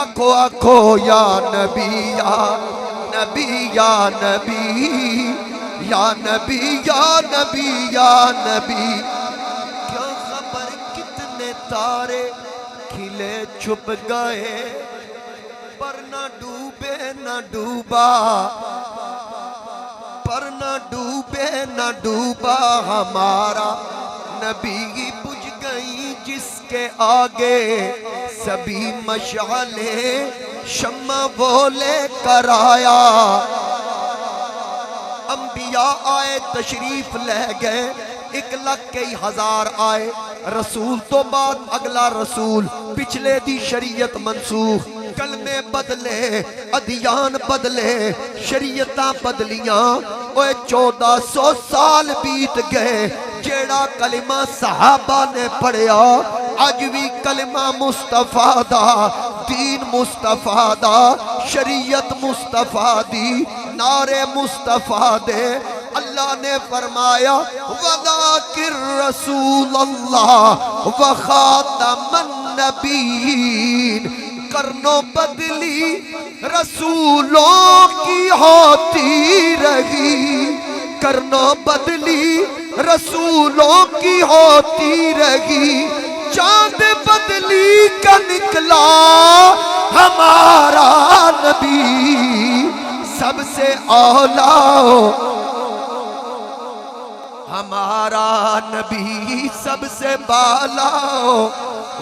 Speaker 1: آکھو آکھو یا نبی یا نبی یا نبی یا نبی یا نبی یا نبی. کیا خبر کتنے تارے کھلے چھپ گئے، پر نہ ڈوبے نہ ڈوبا، پر نہ ڈوبے نہ ڈوبا ہمارا نبی. بجھ گئی جس کے آگے سبھی مشعلیں، شمع وہ لے کر آیا. انبیاء آئے تشریف لے گئے، 1,01,000 آئے. رسول تو بعد اگلا رسول، پچھلے دی شریعت منسوخ، کلمے بدلے، ادیان بدلے، شریعتاں بدلیاں. اوے 1400 سال بیت گئے. جیڑا کلمہ صحابہ نے پڑھیا اج بھی کلمہ مصطفیٰ دا، دین مصطفیٰ دا، شریعت مصطفیٰ دی، نعرے مصطفیٰ دے. اللہ نے فرمایا وَذَاكِرْ رَسُولَ اللَّهِ وَخَاتَمَ النَّبِيِّينَ. کرنوں بدلی رسولوں کی ہوتی رہی، کرنوں بدلی رسولوں کی ہوتی رہی. چاند بدلی کا نکلا ہمارا نبی، سب سے اولا ہمارا نبی، سب سے بالا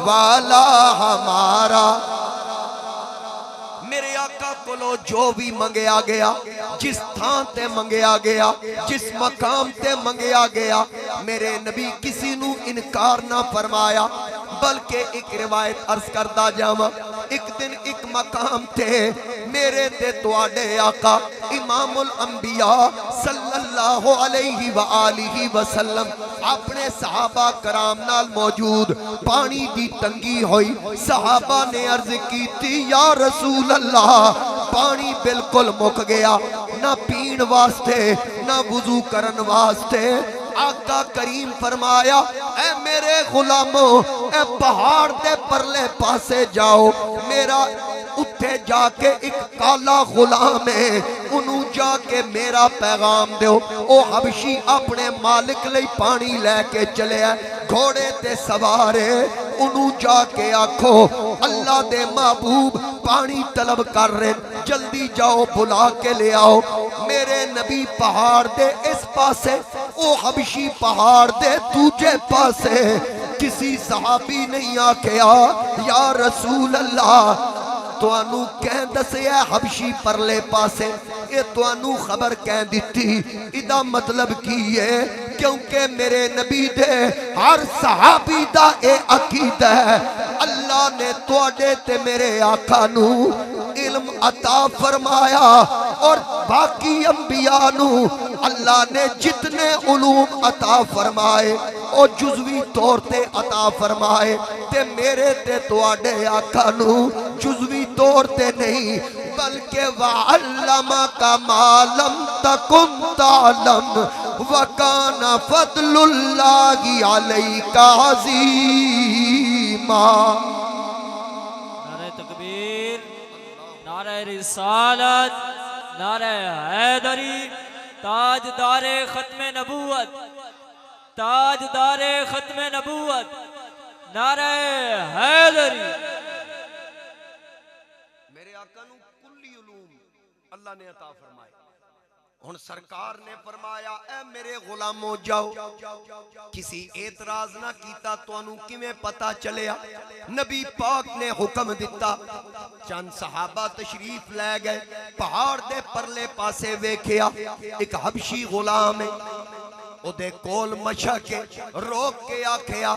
Speaker 1: والا ہمارا. میرے آقا کولو جو بھی منگیا گیا، جس تھان تے منگیا گیا، جس مقام تے منگیا گیا، میرے نبی کسی نو انکار نہ فرمایا. بلکہ ایک روایت عرض کردہ جاواں، ایک دن ایک مقام تے میرے تے تواڈے آقا امام الانبیاء صلی اللہ علیہ وآلہ وسلم اپنے صحابہ کرام نال موجود. پانی دی تنگی ہوئی، صحابہ نے عرض کی تھی یا رسول اللہ پانی بالکل مک گیا، نہ پین واسطے نہ وضو کرن واسطے. آقا کریم فرمایا اے میرے غلاموں، اے پہاڑ دے پرلے پاسے جاؤ، میرا اتھے جا کے ایک کالا غلام ہے، انہوں جا کے میرا پیغام دیو. او حبشی اپنے مالک لئی پانی لے کے چلے ہے، گھوڑے تے سوارے. انہوں جا کے آکھو اللہ دے محبوب پانی طلب کر رہے، جلدی جاؤ بلا کے لے آؤ. میرے نبی پہاڑ دے اس پاسے، او حبشی پہاڑ دے دوجے پاسے. کسی صحابی نہیں آکھیا یا رسول اللہ تو انو کہن دسے ہے حبشی پرلے پاسے، اے تو انو خبر کہن دیتی. ادا مطلب کی ہے کیونکہ میرے نبی دے ہر صحابی دا اے عقیدہ ہے. اللہ نے تواڈے تے میرے آقا نو علم عطا فرمایا، اور باقی انبیاء نو اللہ نے جتنے علوم عطا فرمائے او جزوی طور تے عطا فرمائے. تے میرے تے تواڈے آقا نو جزوی طور تے نہیں، بلکہ وَعَلَّمَكَ مَا لَمْ تَكُنْ تَعْلَمْ وَكَانَ فَضْلُ اللَّهِ عَلَيْكَ عَظِيمًا.
Speaker 2: نعرہ تکبیر، نعرہ رسالت، نعرہ حیدری، تاجدار ختم نبوت. تاجدار ختم نبوت نعرہ حیدری۔
Speaker 1: میرے آقا نو کلی علوم اللہ نے عطا فرمائے۔ ہن سرکار نے فرمایا اے میرے غلاموں جاؤ، کسی اعتراض نہ کیتا تو انہوں کیویں پتا چلیا؟ نبی پاک نے حکم دیتا، چند صحابہ تشریف لے گئے، پہاڑ دے پرلے پاسے ویکھیا ایک حبشی غلام ہے، او دے کول مشک روک کے آکھیا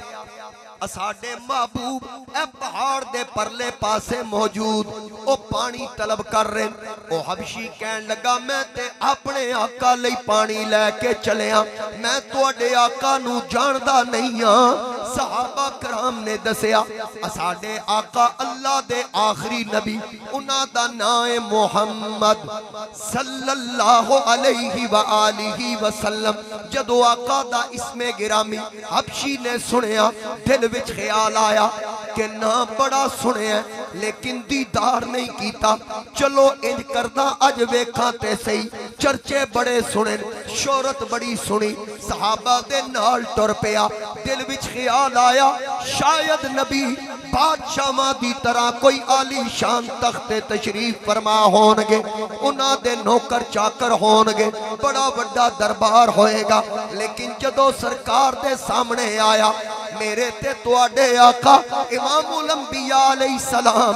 Speaker 1: اساڈے محبوب اے پہاڑ دے پرلے پاسے موجود، او پانی طلب کر رہے۔ او حبشی کہن لگا میں تے اپنے آقا لئی پانی لے کے چلیا، میں تواڈے آقا نو جاندا نہیں ہاں۔ صحابہ کرام نے دسیا اساڈے آقا اللہ دے آخری نبی، انہاں دا نام محمد صلی اللہ علیہ وآلہ وسلم۔ جدو آقا دا اسم گرامی حبشی نے سنیا، دل وچ خیال آیا کہ نام بڑا سنے ہیں لیکن دیدار نہیں کیتا، چلو انج کردہ اج ویکھاں تے سہی، چرچے بڑے سنے، شہرت بڑی سنی، صحابہ دے نال ٹر پیا۔ دل وچ خیال آیا شاید نبی بادشاہاں دی طرح کوئی عالی شان تخت تشریف فرما ہونگے، انہاں دے نوکر چاکر ہونگے، بڑا بڑا دربار ہوئے گا۔ لیکن جدو سرکار دے سامنے آیا، میرے تے تواڈے آقا امام الانبیاء علیہ السلام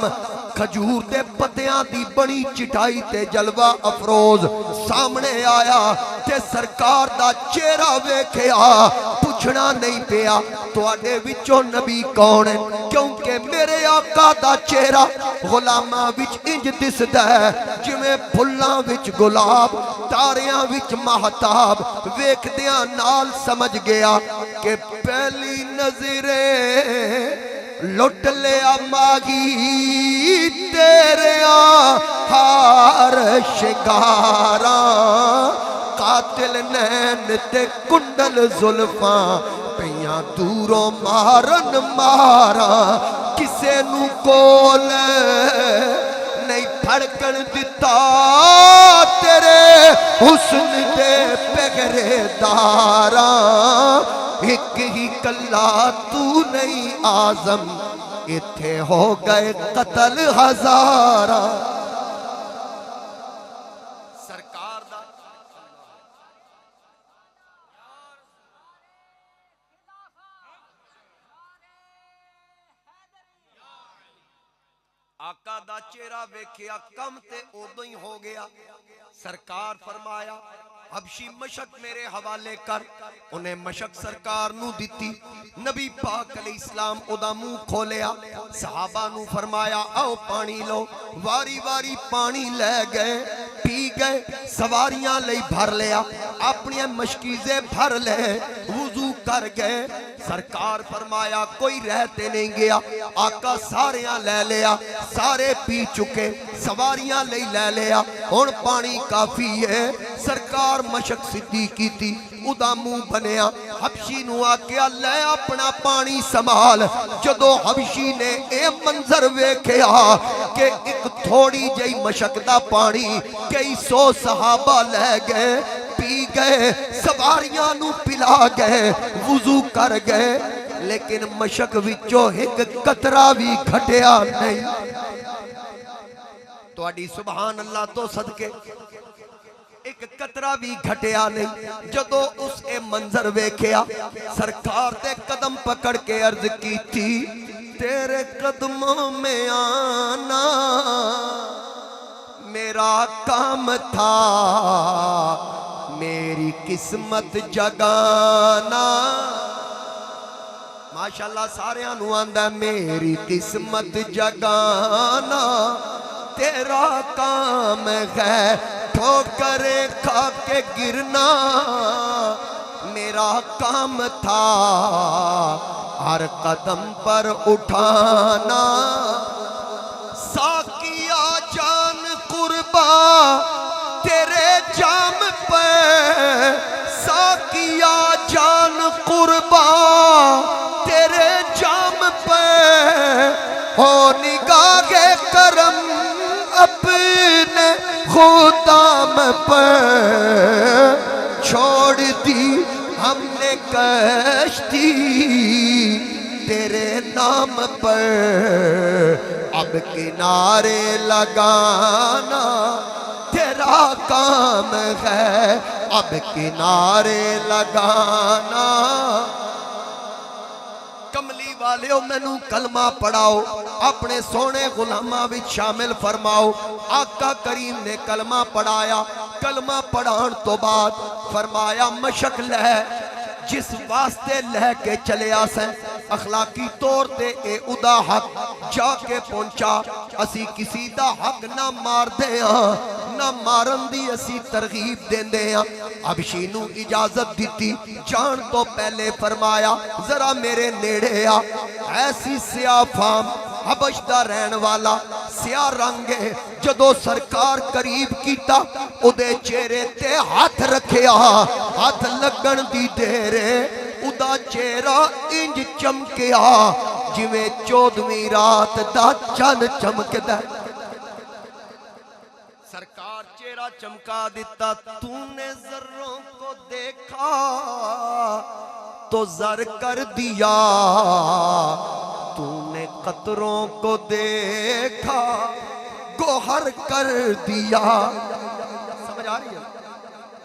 Speaker 1: کھجور دے پتیاں دی بڑی چٹائی تے جلوہ افروز سامنے آیا تے سرکار دا چہرہ ویکھیا، پوچھنا نہیں پیا تواڈے وچوں نبی کون ہے، کیونکہ میرے آقا دا چہرہ غلاماں وچ انج دسدا ہے جویں پھلاں وچ گلاب، تاریاں وچ مہتاب۔ ویکھدیاں نال سمجھ گیا کہ پہلی نظرے لٹ لیا ماغی تیرے ہار شگاراں، قاتل نین تے کنڈل زلفاں پیاں دوروں مارن ماراں، کسے نو کول نہیں پھڑکن دیتا تیرے حسن دے پگرے داراں، ایک ہی کلا تو نہیں آزم اتھے ہو گئے قتل ہزاراں۔ سرکار دا آقا دا چہرہ ویکھیا کم تے ادوں ہی ہو گیا۔ سرکار فرمایا حبشی مشک میرے حوالے کر، انہیں مشک سرکار نو دیتی۔ نبی پاک علیہ السلام ادا منہ کھولیا، صحابہ نو فرمایا آؤ پانی لو، واری واری پانی لے گئے، پی گئے، سواریاں لئی بھر لیا، اپنی مشکیزیں بھر لے، وضو کر گئے۔ سرکار فرمایا کوئی رہتے نہیں گیا، آقا ساریاں لے لیا، سارے پی چکے، سواریاں لئی لے لیا، اور پانی کافی ہے۔ سرکار مشک صدیقی تھی، ادا منہ بنیا، حبشی نو آکیا لے اپنا پانی سنبھال۔ جدو حبشی نے اے منظر ویکھیا کہ ایک تھوڑی جئی مشک دا پانی کئی سو صحابہ لے گئے، پی گئے، سواریاں نو پلا گئے، وضو کر گئے، لیکن مشک وچوں ایک قطرہ بھی گھٹیا نہیں۔ تو اڈی سبحان اللہ تو صدقے ایک قطرہ بھی گھٹیا نہیں۔ جدو اس اے منظر ویکھیا، سرکار دے قدم پکڑ کے عرض کی تھی تیرے قدموں میں آنا میرا کام تھا، میری قسمت جگانا۔ ماشاءاللہ سارے انو آندہ میری قسمت جگانا تیرا کام ہے، ٹھوکریں کھا کے گرنا میرا کام تھا، ہر قدم پر اٹھانا۔ ساقیا جان قربا تیرے جام پہ، ساقیا جان قربا تیرے جام پہ، ہو نگاہ کرم اپنے خدام پہ، چھوڑ دی ہم نے قیام پر اب کنارے لگانا تیرا کام ہے، اب کنارے لگانا۔ کملی والیو مینوں کلمہ پڑھاؤ، اپنے سونے غلاماں وچ شامل فرماؤ۔ آقا کریم نے کلمہ پڑھایا، کلمہ پڑھان تو بعد فرمایا مشک لے جس واسطے لے کے چلے آسیں اخلاقی طور تے اے ادا حق جا کے پہنچا۔ اسی کسی دا حق نہ مار دے ہاں، نہ مارن دی اسی ترغیب دین دے ہاں۔ حبشی نو اجازت دیتی، جان تو پہلے فرمایا ذرا میرے نیڑے آ۔ ایسی سیاہ فام حبش دا رہن والا سیاہ رنگے جدو سرکار قریب کیتا او دے چہرے تے ہاتھ رکھیا، ہاتھ لگن دی دیرے ادا چہرہ انج چمکیا جویں 14ویں رات دا چند چمکدا۔ سرکار چہرہ چمکا دیتا، تو نے ذروں کو دیکھا تو زر کر دیا، تو نے قطروں کو دیکھا گوہر کر دیا۔ سمجھ آ رہی ہے؟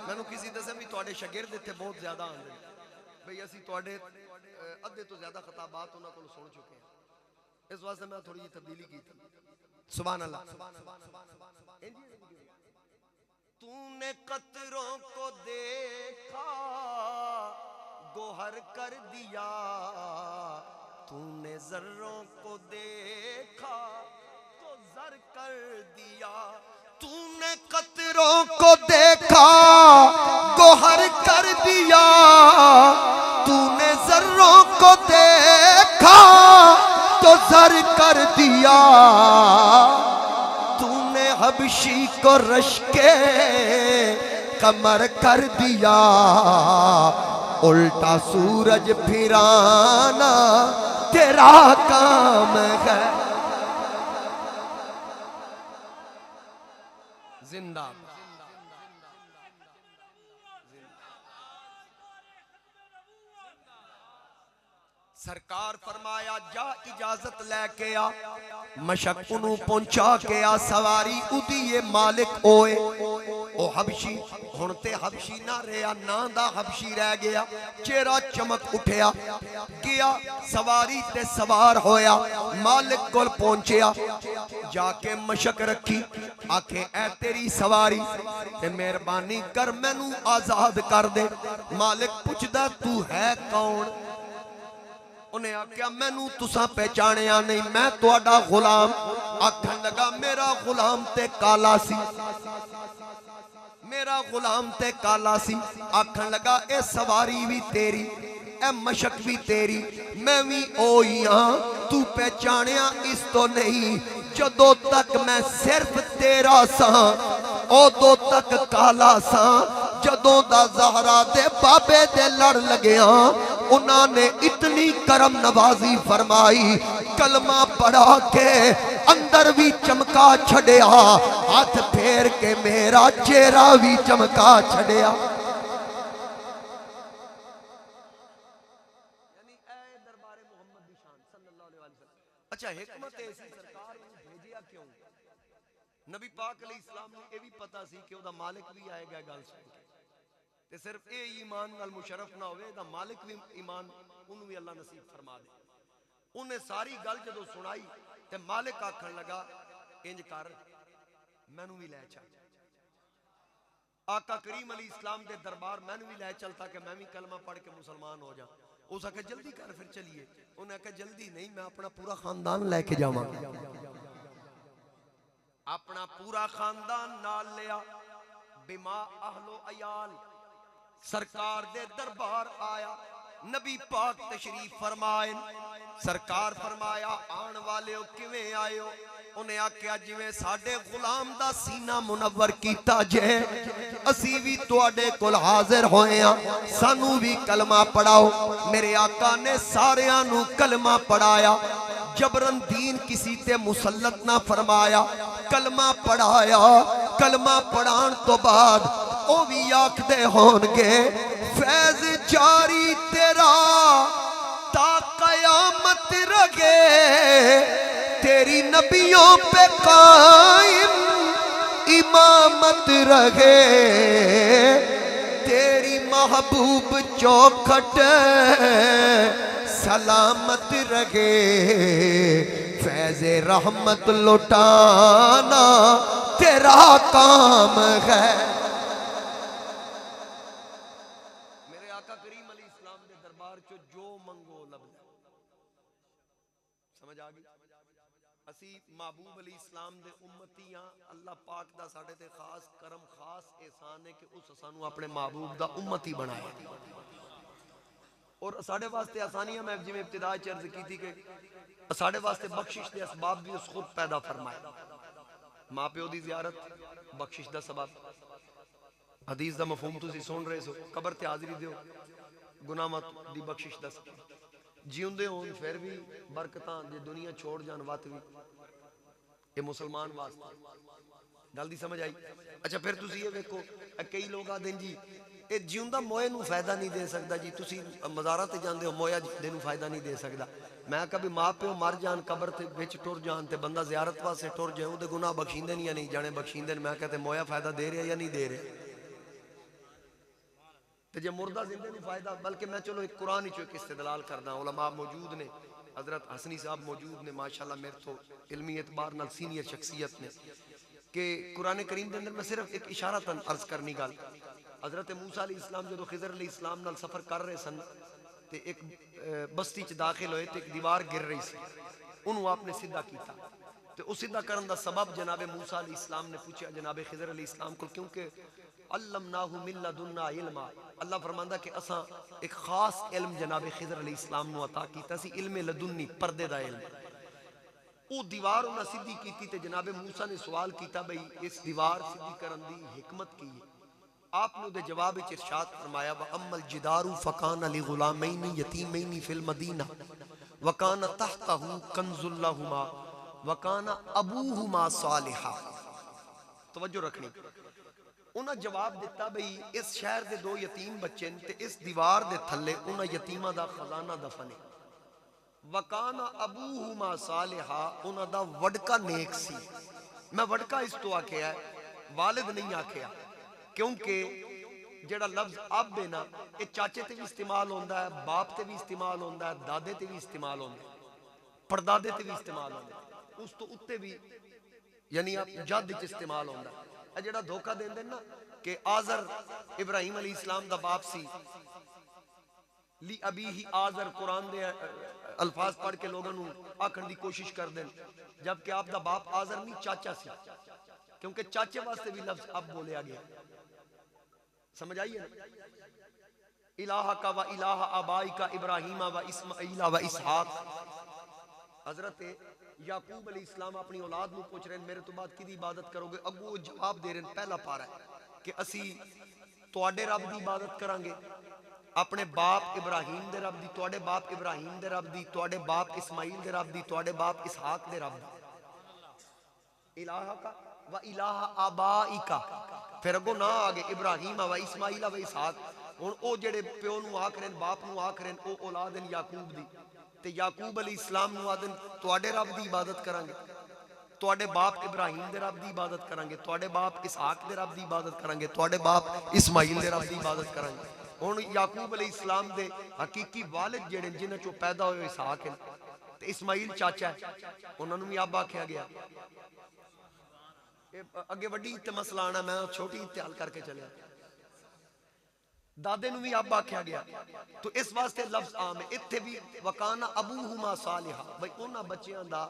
Speaker 1: میں نے کسی دسے بھی توڑے شاگرد تھے بہت زیادہ آندے بھئی اسی توڑے ادھے تو زیادہ خطابات انہوں کو سن چکے ہیں، اس واسطے میں تھوڑی تبدیلی کی تھی۔ سبحان اللہ۔ تو نے قطروں کو دیکھا گوہر کر دیا، تو نے ذروں کو دیکھا تو زر کر دیا۔ تو نے قطروں کو دیکھا گوہر کر دیا، تو نے ذروں کو دیکھا تو زر کر دیا۔ تو نے حبشی کو رشکے کمر کر دیا، الٹا سورج پھرانا تیرا کام ہے۔ زندہ سرکار فرمایا جا اجازت لے کے آ، مشک انہوں پہنچا کے آ، سواری ادھی یہ مالک ہوئے۔ او حبشی ہنتے حبشی نہ رہا، نام دا حبشی رہ گیا، چہرہ چمک اٹھیا گیا، سواری تے سوار ہویا، مالک کول پہنچیا، جا کے مشک رکھی، آکھے اے تیری سواری تے مہربانی کر مینوں آزاد کر دے۔ مالک پوچھدا تو ہے کون؟ انہیں آکھیا مینوں تساں پہچانیا نہیں، میں تہاڈا غلام۔ آکھن لگا میرا غلام تے کالا سی، میرا غلام تے کالا سی۔ آکھن لگا اے سواری بھی تیری، اے مشک بھی تیری، میں بھی اوئی ہاں، تو پہچانیا اس تو نہیں۔ جدو تک میں صرف تیرا ساں ادو تک کالا ساں، جدوں دا زہرا دے بابے دے لڑ لگیاں انہاں نے اتنی کرم نوازی فرمائی، کلمہ پڑھا کے اندر بھی چمکا چھڑیا، ہاتھ پھیر کے میرا چہرہ بھی چمکا چھڑیا۔ یعنی اے دربار محمد دی شان صلی اللہ علیہ وسلم۔ اچھا حکمت ایسی سرکار نے بھیجیا کیوں؟ نبی پاک علیہ السلام نے یہ بھی پتا سی کہ وہ دا مالک بھی آئے گا گل سن کے، تے صرف اے ایمان نال مشرف نہ ہوئے، دا مالک بھی ایمان انہوں بھی اللہ نصیب فرما دے۔ انہیں ساری گل جدو سنائی تے مالک آکھن لگا انج کر مینوں بھی لے چل، آقا کریم علیہ السلام دے دربار مینوں بھی لے چل تاکہ میں بھی کلمہ پڑھ کے مسلمان ہو جاؤں۔ اس آکھے جلدی کر پھر چلیے، انہیں کہا جلدی نہیں، میں اپنا پورا خاندان لے کے جاواں، اپنا پورا خاندان نال لیا، بما اہل و عیال سرکار دے دربار آیا۔ نبی پاک تشریف فرمائے، سرکار فرمایا آن والے ہو کیویں آئے ہو؟ انہیں آکھیا جویں ساڈے غلام دا سینہ منور کیتا جے اسی بھی تواڈے کول حاضر ہوئے ہاں، سانو بھی کلمہ پڑھاؤ۔ میرے آقا نے ساریاں نو کلمہ پڑھایا، جبرن دین کسی تے مسلط نہ فرمایا، کلمہ پڑھایا۔ کلمہ پڑھان تو بعد او بھی آکھدے ہون گے فیض جاری تیرا تا قیامت رہے تیری نبیوں پہ قائم امامت رہے تیری محبوب چوکھٹ سلامت رہے فیض رحمت لٹانا تیرا کام ہے. میرے آقا کریم علیہ السلام دے دربار چو جو منگو لب سمجھ آگئی. اسی محبوب علیہ السلام دے امتی ہاں. اللہ پاک دا ساڑھے تے خاص کرم خاص احسان ہے کہ اس سانو اپنے محبوب دا امتی بنایا. اور ساڑھے واسطے آسانیاں میں جی میں ابتدا چرز کی تھی کہ ساڑھے واسطے بخشش دے اسباب بھی اس خود پیدا فرمائے. ماں پیو دی زیارت بخشش دا سبب. حدیث دا مفہوم تسی سن رہے سو قبر تے حاضری دیو گناہ مت دی بخشش دا سبب. جیون دے ہون پھر بھی برکتاں جے دنیا چھوڑ جان وات بھی یہ مسلمان واسطے. گل دی سمجھ آئی. اچھا پھر تسی یہ دیکھو کئی لوگ آدھیں جی اے جیوندا موئے نو فائدہ نہیں دے سکتا جی تسی مزاراں تے جاندے ہو مویا دے نو فائدہ نہیں دے سکتا. میں کبھی ماں پیو مر جان قبر تے وچ ٹر جان تے بندہ زیارت واسطے ٹر جائے اودے گناہ بخشیندے یا نہیں جانے بخشیندے. میں کہتے مویا فائدہ دے رہے یا نہیں دے رہے. تے جے مردہ زندے نو فائدہ بلکہ میں چلو ایک قرآن ہی ایک استدلال کردا. علماء موجود نے حضرت حسنی صاحب موجود نے ماشاءاللہ میرے تو علمی اعتبار نال سینئر شخصیت نے کہ قرآن کریم دے اندر میں صرف ایک اشارتاً عرض کرنی گل. حضرت موسیٰ علیہ السلام جدو خضر علیہ السلام نال سفر کر رہے سن تے ایک بستی چ داخل ہوئے تے ایک دیوار گر رہی سی. انہوں آپ نے سیدھا کیتا تے اس سیدھا کرن دا سبب جناب موسیٰ علیہ السلام نے پوچھا جناب خضر علیہ السلام کو کیونکہ علمناہ من لدنا علما. اللہ فرماندا کہ اساں ایک خاص علم جناب خضر علیہ السلام نو عطا کیتا سی علم لدنی پردے دا علم. او دیوار انہاں سیدھی کیتی تے جناب موسیٰ نے سوال کیتا بھئی اس دیوار سیدھی کرن دی حکمت کی ہے. آپ نے دے جواب وچ ارشاد فرمایا وَأَمَّا الْجِدَارُ فَكَانَ لِغُلَامَيْنِ يَتِيمَيْنِ فِي الْمَدِينَةِ وَكَانَ تَحْتَهُ كَنْزٌ لَهُمَا وَكَانَ أَبُوهُمَا صَالِحًا. توجہ رکھنی. انہاں جواب دیتا بھئی اس شہر دے دو یتیم بچے تے اس دیوار دے تھلے انہاں یتیماں دا خزانہ دفن ہے. وَكَانَ أَبُوهُمَا صَالِحًا انہاں دا وڈکا نیک سی. میں وڈکا اس تو آکھیا ہے والد نہیں آکھیا کیونکہ جڑا لفظ اب ہے نا یہ چاچے تے بھی استعمال ہوندہ ہے باپ تے بھی استعمال ہوندہ ہے دادے تے بھی استعمال ہوندہ ہے پردادے تے بھی استعمال ہوندہ ہے اس تو اتے بھی یعنی آپ جد وچ استعمال ہوندہ ہے. اے جڑا دھوکہ دین دین نا کہ آزر ابراہیم علیہ السلام دا باپ سی لی ابی ہی آزر قرآن دے الفاظ پڑھ کے لوگوں نے آکھن دی کوشش کر دیں جبکہ آپ دا باپ آزر نہیں چاچا سی کیونکہ چاچے واسطے بھی لفظ اب بولیا گیا. سمجھ آئیے الہ کا و الہ آبائی کا ابراہیم و اسماعیل و اسحاق. حضرت یعقوب علیہ السلام اپنی اولاد نو پوچھ رہے ہیں میرے تو بعد کی دی عبادت کرو گے. اگو جواب دے رہے ہیں پہلا پارا ہے کہ اسی تواڈے رب دی عبادت کریں گے اپنے باپ ابراہیم دے رب دی تواڈے باپ ابراہیم دے رب دی تواڈے باپ اسماعیل دے رب دی تواڈے باپ اسحاق دے رب دی. الہ کا و الہ آبائی کا پھر اگو نہ آگے ابراہیم و اسماعیل و اسحاق. ہن او جڑے پیو نو آکھ رہے باپ نو آکھ رہے او اولاد ہیں یعقوب دی تے یعقوب علیہ السلام نو آدن تواڈے رب دی عبادت کریں گے تواڈے باپ ابراہیم دے رب دی عبادت کریں گے تواڈے باپ اسحاق دے رب دی عبادت کریں گے تواڈے باپ اسماعیل دے رب دی عبادت کریں گے. ہن یعقوب علیہ السلام دے حقیقی والد جڑے جنہاں چوں پیدا ہوئے اسحاق ہیں تے اسماعیل چاچا ہے انہاں نوں بھی اب آکھیا گیا. اگے وڈی تے مسئلہ آنا میں چھوٹی حل کر کے چلے. دادے نو بھی اب آکھیا گیا تو اس واسطے لفظ عام ہے. اتھے بھی وکانا ابوہما صالحا بھئی انہاں بچیاں دا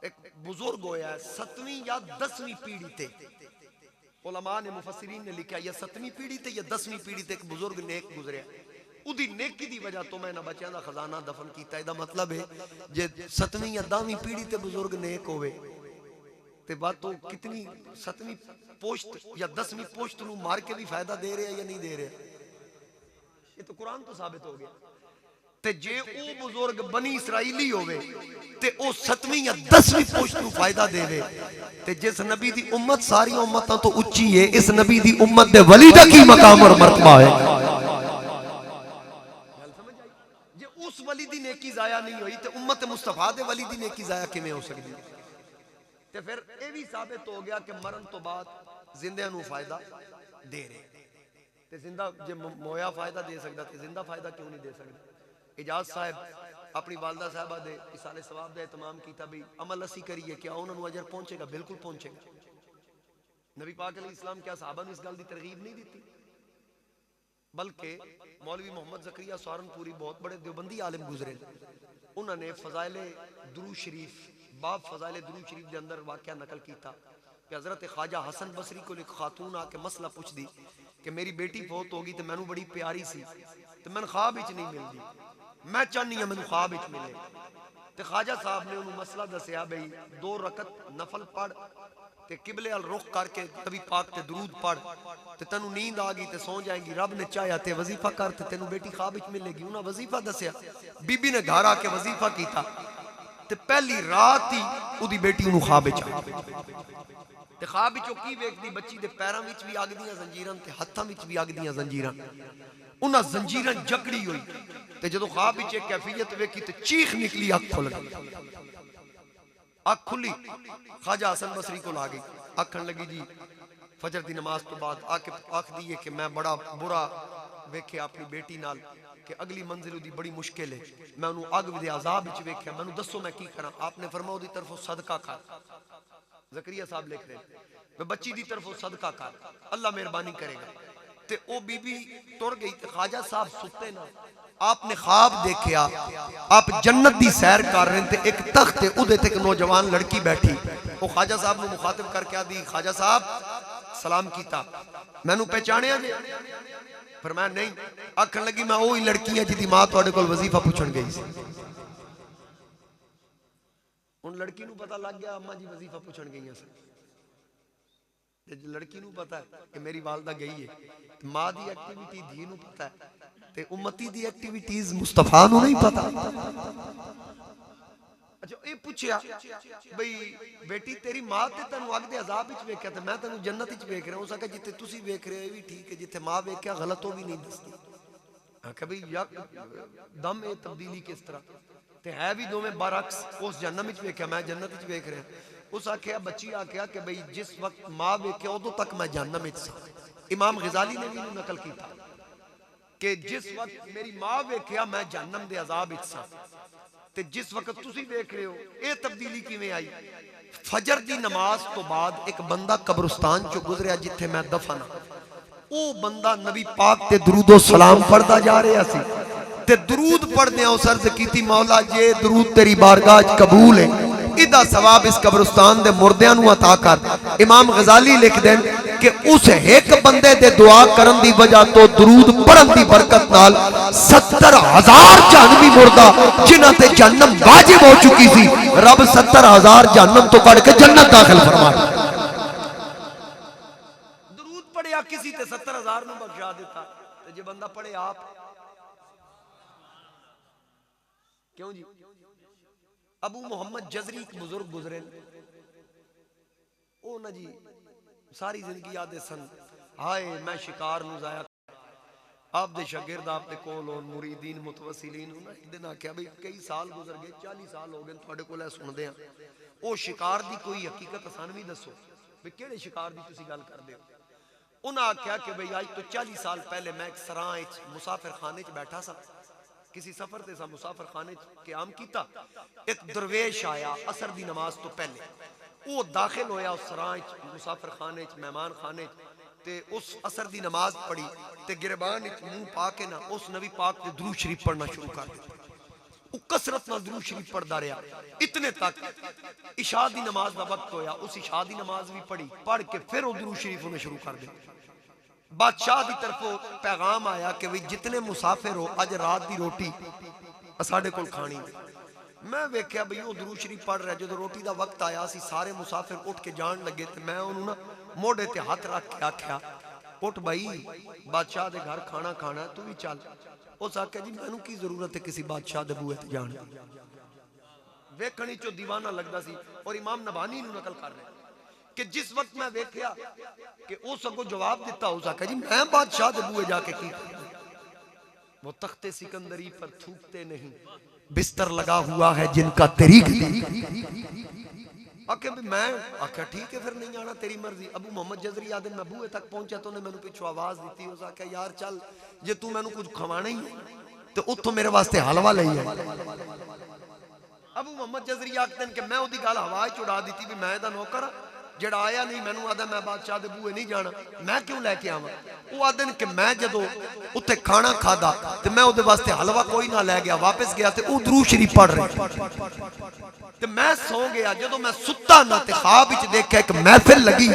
Speaker 1: ایک بزرگ ہویا ہے 7ویں یا 10ویں پیڑھی تے. علماء نے مفسرین نے لکھا یا 7ویں پیڑھی تے یا 10ویں پیڑھی تے ایک بزرگ نیک گزریا. اودی نیکی دی وجہ تو میں نہ بچیاں دا خزانہ دفن کیتا ہے. دا مطلب ہے جے 7ویں یا 10ویں پیڑھی تے بزرگ نیک ہوئے تے بات تو کتنی 7ویں پوشت یا 10ویں پوشت نو مار کے بھی فائدہ دے رہے ہیں یا نہیں دے رہے. یہ تو قرآن تو ثابت ہو گیا. تے جے او بزرگ بنی اسرائیلی ہوئے تے او 7ویں یا 10ویں پوشت نو فائدہ دے رہے تے جس نبی دی امت ساری امتاں تو اچھی ہے اس نبی دی امت دے ولی دا کی مقام اور مرتبہ ہے. جے اس ولی دی نیکی ضائع نہیں ہوئی تے امت مصطفیٰ دے ولی دی نیکی ضائع کیویں ہو سکدی تے پھر یہ بھی ثابت ہو گیا کہ مرن تو بعد زندہ نو فائدہ دے رہے تے زندہ جے مویا فائدہ دے سکدا تے زندہ فائدہ کیوں نہیں دے سکدا اجاز صاحب اپنی والدہ صاحبہ دے اصال ثواب دا اہتمام کیتا بھی عمل اسی کریے کیا انہوں نے اجر پہنچے گا بالکل پہنچے گا نبی پاک علیہ السلام کیا صحابہ نے اس گل دی ترغیب نہیں دیتی بلکہ مولوی محمد زکریا سہارنپوری بہت بڑے دیوبندی عالم گزرے انہوں نے فضائل درود شریف باب فضائل درود شریف دے اندر واقعہ نقل کیتا کہ حضرت خواجہ حسن بصری کو ایک خاتون آ کے مسئلہ پوچھ دی کہ میری بیٹی فوت ہوگی تو مینوں بڑی پیاری سی تو میں خواب وچ نہیں ملدی میں چاہنی ہوں مینوں خواب وچ ملے تے خواجہ صاحب نے انہوں مسئلہ دسیا بھئی 2 رکعت نفل پڑھ تے قبلے ال رخ کر کے نبی پاک تے درود پڑھ تے تینوں نیند آ گئی تے سو جائیں گی رب نے چاہیا تے وظیفہ کر تے تینوں بیٹی خواب وچ ملے گی انہاں وظیفہ دسیا بی بی نے گھر آ کے وظیفہ کیتا تے پہلی رات ہی اودی بیٹی انہوں خواب وچ تے خواب وچ کی ویکھدی بچی دے پیراں وچ بھی اگ دیاں زنجیراں تے ہتھاں وچ بھی اگ دیاں زنجیراں انہاں زنجیراں جکڑی ہوئی تے جدوں خواب وچ ایک کیفیت ویکھی تے چیخ نکلی اکھ کھل گئی اکھ کھلی خواجہ حسن بصری کو لا گئی آکھن لگی جی فجر دی نماز تو بعد آ کے آکھ دیئے کہ میں بڑا برا ویکھے اپنی بیٹی نال کہ اگلی منزل دی بڑی مشکل ہے میں انہوں اگ دے عذاب وچ ویکھیا مینوں دسو میں کی کراں آپ نے فرمایا دی طرفوں صدقہ کر زکریا صاحب لکھ رہے میں بچی دی طرفوں صدقہ کر اللہ مہربانی کرے گا تے او بی بی ٹر گئی تے خواجہ صاحب ستے نہ آپ نے خواب دیکھیا آپ جنت دی سیر کر رہے ہیں تے ایک تخت تے اودے تے ایک نوجوان لڑکی بیٹھی وہ خواجہ صاحب نے مخاطب کر کے دی خواجہ صاحب سلام کیتا میں نو پہچانیا جی فرمایا نہیں آکھن لگی میں وہی لڑکی ہے جدی ماں تواڈے کول وظیفہ پوچھن گئی سی ان لڑکی نو پتہ لگ گیا اماں جی وظیفہ پوچھن گئی ہیں لڑکی نو پتہ ہے کہ میری والدہ گئی ہے ماں دی ایکٹیویٹی دھی نو پتہ ہے تے امتی دی ایکٹیویٹیز مصطفیٰ نو نہیں پتہ اچھا اے پوچھیا بھئی بیٹی تیری ماں تے تینوں اگ دے عذاب وچ ویکھیا تے میں تینوں جنت وچ ویکھ رہا ہوں سکا جتے تسی ویکھ رہے ہو بھی ٹھیک ہے جتے ماں ویکھیا غلط ہو بھی نہیں دستی کہ بھئی یک دم اے تبدیلی کس طرح تے ہے بھی دو میں برعکس اس جہنم وچ ویکھیا میں جنت وچ ویکھ رہا اس آکھیا بچی آکھیا کہ بھئی جس وقت ماں ویکھیا ادوں تک میں جہنم وچ سا امام غزالی نے بھی نقل کیتا کہ جس وقت میری ماں ویکھیا میں جہنم دے عذاب وچ سا تے جس وقت تسی دیکھ رہے ہو اے تبدیلی کیویں آئی فجر دی نماز تو بعد ایک بندہ قبرستان چو گزریا جتھے میں دفن او بندہ نبی پاک تے درود و سلام پڑھدا جا رہا سی تے درود پڑھدے اس عرض کیتی مولا جے درود تیری بارگاہ وچ قبول ہے ادا ثواب اس قبرستان دے مردیاں نو عطا کر امام غزالی لکھ دین کہ اس ایک بندے دے دعا کرن دی وجہ تو درود پڑھن دی برکت نال 70,000 جہنمی مردہ جنہاں تے جہنم واجب ہو چکی سی رب 70,000 جہنم تو کڑ کے جنت داخل فرما درود پڑھیا کسی تے 70,000 نو بخشا دیتا تے جے بندہ پڑھے آپ کیوں جی ابو محمد جزری ایک بزرگ گزرے او نا جی ساری زندگی آدھے سن ہائے میں شکار نو ضائع آپ دے شاگرد آپ دے کولون مریدین متوسلین انہاں ایک دن آکھیا بھئی کئی سال گزر گئے 40 سال ہو گئے تھوڑے کو لے سن دے ہیں او شکار دی کوئی حقیقت آسانوی دسو بھئی کیڑے شکار دی تسی گل کر دے ہو انہاں آکھیا کہ بھئی آج تو 40 سال پہلے میں ایک سراں مسافر خانے چ بیٹھا سا کسی سفر تے سا مسافر خانے قیام کیتا ایک درویش آیا عصر دی نماز تو پہلے وہ داخل ہویا اس سراں مسافر خانے مہمان خانے تے اس عصر دی نماز پڑھی تے گربان منہ پا کے نا اس نبی پاک دے درود شریف پڑھنا شروع کر دیا وہ کثرت نال درود شریف پڑھدا رہیا اتنے تک عشاء دی نماز دا وقت ہویا اس عشاء دی نماز بھی پڑھی پڑھ کے پھر وہ درود شریف انہیں شروع کر دیا بادشاہ دی طرفوں پیغام آیا کہ وہ جتنے مسافر ہو اج رات دی روٹی اساڑے کول کھانی میں ویکھیا بھئی وہ درود شریف پڑھ رہا جو روٹی دا وقت آیا سی سارے مسافر اٹھ کے جان لگے تے میں انہوں نا موڑے تے ہاتھ رکھ کے آکھیا اٹھ بھائی بادشاہ دے گھر کھانا کھانا ہے تو بھی چل اس آکھیا جی میں کی ضرورت ہے کسی بادشاہ دے بوئے تے جان ویکھنی چو دیوانہ لگدا سی اور امام نبانی نو نقل کر رہے کہ جس وقت میں ویکھیا کہ او سگو جواب دیتا ہو سکا جی میں بادشاہ دے بوئے جا کے کی وہ تخت سکندری پر تھوکتے نہیں بستر لگا ہوا ہے جن کا طریق آکے بھی میں آکھا ٹھیک ہے پھر نہیں جانا تیری مرضی. ابو محمد جزری آدھے میں بوئے تک پہنچا تو نے میں نے پیچھو آواز دیتی. اس آکھا یار چل جے تو میں نے کچھ کھوانا ہی تو اتھو میرے واسطے حلوہ لئی ہے. ابو محمد جزری آکھتے ہیں کہ میں اُدھی گال ہوائی چڑھا دیتی بھی میں دا نوکر جڑا آیا نہیں میں نے آدھا میں بادشاہ دے بوئے نہیں جانا میں کیوں لے کے آواں. وہ آدھے کہ میں جدو اتھے کھانا کھا دا تو میں اُدھے واسطے حلوہ کوئی نہ لے گیا واپس گیا تے او درود شریف پڑھ رہے تے میں سو گیا. جدو میں ستا نہ تے خواب وچ دیکھا ایک محفل لگی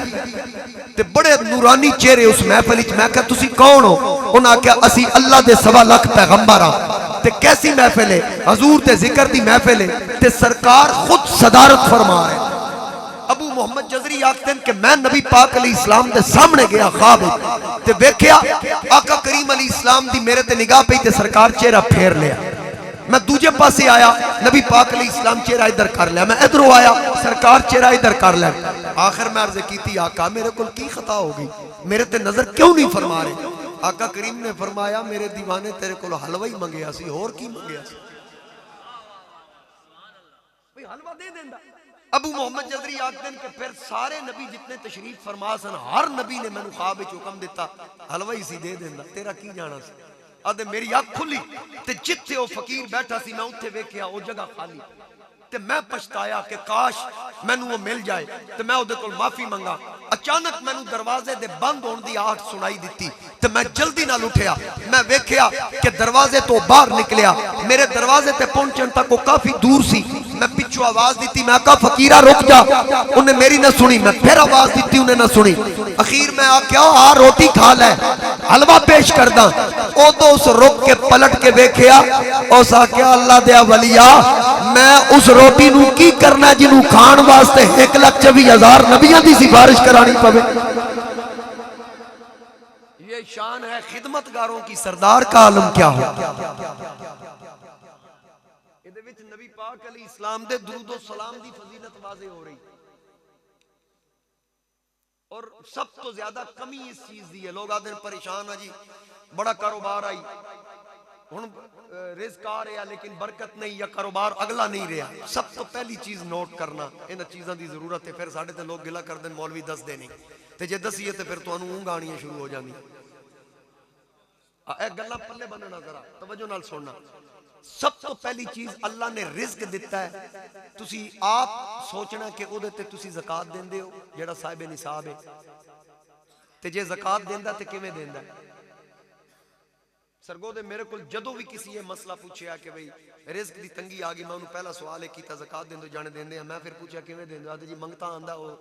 Speaker 1: تے بڑے نورانی چہرے اس محفل وچ. میں کہا تسی کون ہو؟ انہاں کہا اسی اللہ دے 1.25 لاکھ پیغمبر ہاں. تے کیسی محفل ہے؟ حضور تے ذکر دی محفل ہے تے سرکار خود صدارت فرما رہے. ابو محمد جزری آکھتے ہیں کہ میں نبی پاک علیہ السلام دے سامنے گیا خواب تے ویکھیا آقا کریم علیہ السلام دی میرے تے نگاہ پئی تے سرکار چہرہ پھیر لیا. میں دوجے پاسے آیا نبی پاک علیہ السلام چہرہ ادھر کر لیا. میں ادھروں آیا سرکار چہرہ ادھر کر لیا. آخر میں عرض کیتی آقا میرے کل کی خطا ہو گئی میرے تے نظر کیوں نہیں فرما رہے؟ آقا کریم نے فرمایا میرے دیوانے تیرے کل حلوہ ہی منگیا سی اور کی منگیا سی حلوہ دے دیندہ. ابو محمد جزری آکھتے ہیں کہ پھر سارے نبی جتنے تشریف فرما سن ہر نبی نے میں نے خواب وچ حکم دیتا حلوہ ہی سی دے دیندہ تیرا کی جانا سی. آدھے میری آنکھ کھلی تے جتھے وہ فقیر بیٹھا سی میں اتھے ویکھیا وہ جگہ خالی تے میں پچھتایا کہ کاش میں نو وہ مل جائے تے میں اودے کول معافی منگا. اچانک میں نو دروازے دے بند ہون دی آہٹ سنائی دیتی تے میں جلدی نال اٹھیا. میں ویکھیا کہ دروازے تو باہر نکلیا میرے دروازے تے پہنچن تک وہ کافی دور سی. میں پچھو آواز دیتی میں کہا فقیرہ رک جا. انہیں میری نہ سنی. میں پھر آواز دیتی انہیں نہ سنی. اخیر میں آکھیا آ روٹی کھا لے حلوہ پیش کردہ. او تو اس رک کے پلٹ کے بیکھیا اس آکھیا اللہ دیا ولیہ میں اس روٹی نو کی کرنا جنہوں کھان واسطے 1,24,000 نبیوں دی سفارش کرانی پوے. یہ شان ہے خدمتگاروں کی سردار کا عالم کیا ہو. نبی پاک علیہ السلام دے درود و سلام دی فضیلت واضح ہو رہی اور سب تو زیادہ کمی اس چیز دی ہے. لوگ آدھے پریشان ہے جی بڑا کاروبار آئی ہن رزق آ رہا لیکن برکت نہیں یا کاروبار اگلا نہیں رہا. سب تو پہلی چیز نوٹ کرنا ان چیزاں دی ضرورت ہے. پھر ساڈے تے لوگ گلا کر دین مولوی دس دے نہیں تے جے دسیے تے پھر تانوں اونگ آنی شروع ہو جانی. اے گلاں پلے بننا ذرا توجہ نال سننا. سب تو پہلی چیز اللہ نے رزق دیتا ہے تسی آپ سوچنا کہ او دے تے تسی زکات دیندے ہو جیڑا صاحب نصاب ہے تے جے زکات دیندا تے کیویں دیندا. سرگو دے میرے کل جدو بھی کسی یہ مسئلہ پوچھیا کہ بھئی رزق دی تنگی آگی میں انہوں پہلا سوال ہے کیتا زکات دیندو جانے دیندے ہیں. میں پھر پوچھا کیویں دیندو آدھے جی منگتا آندہ وہ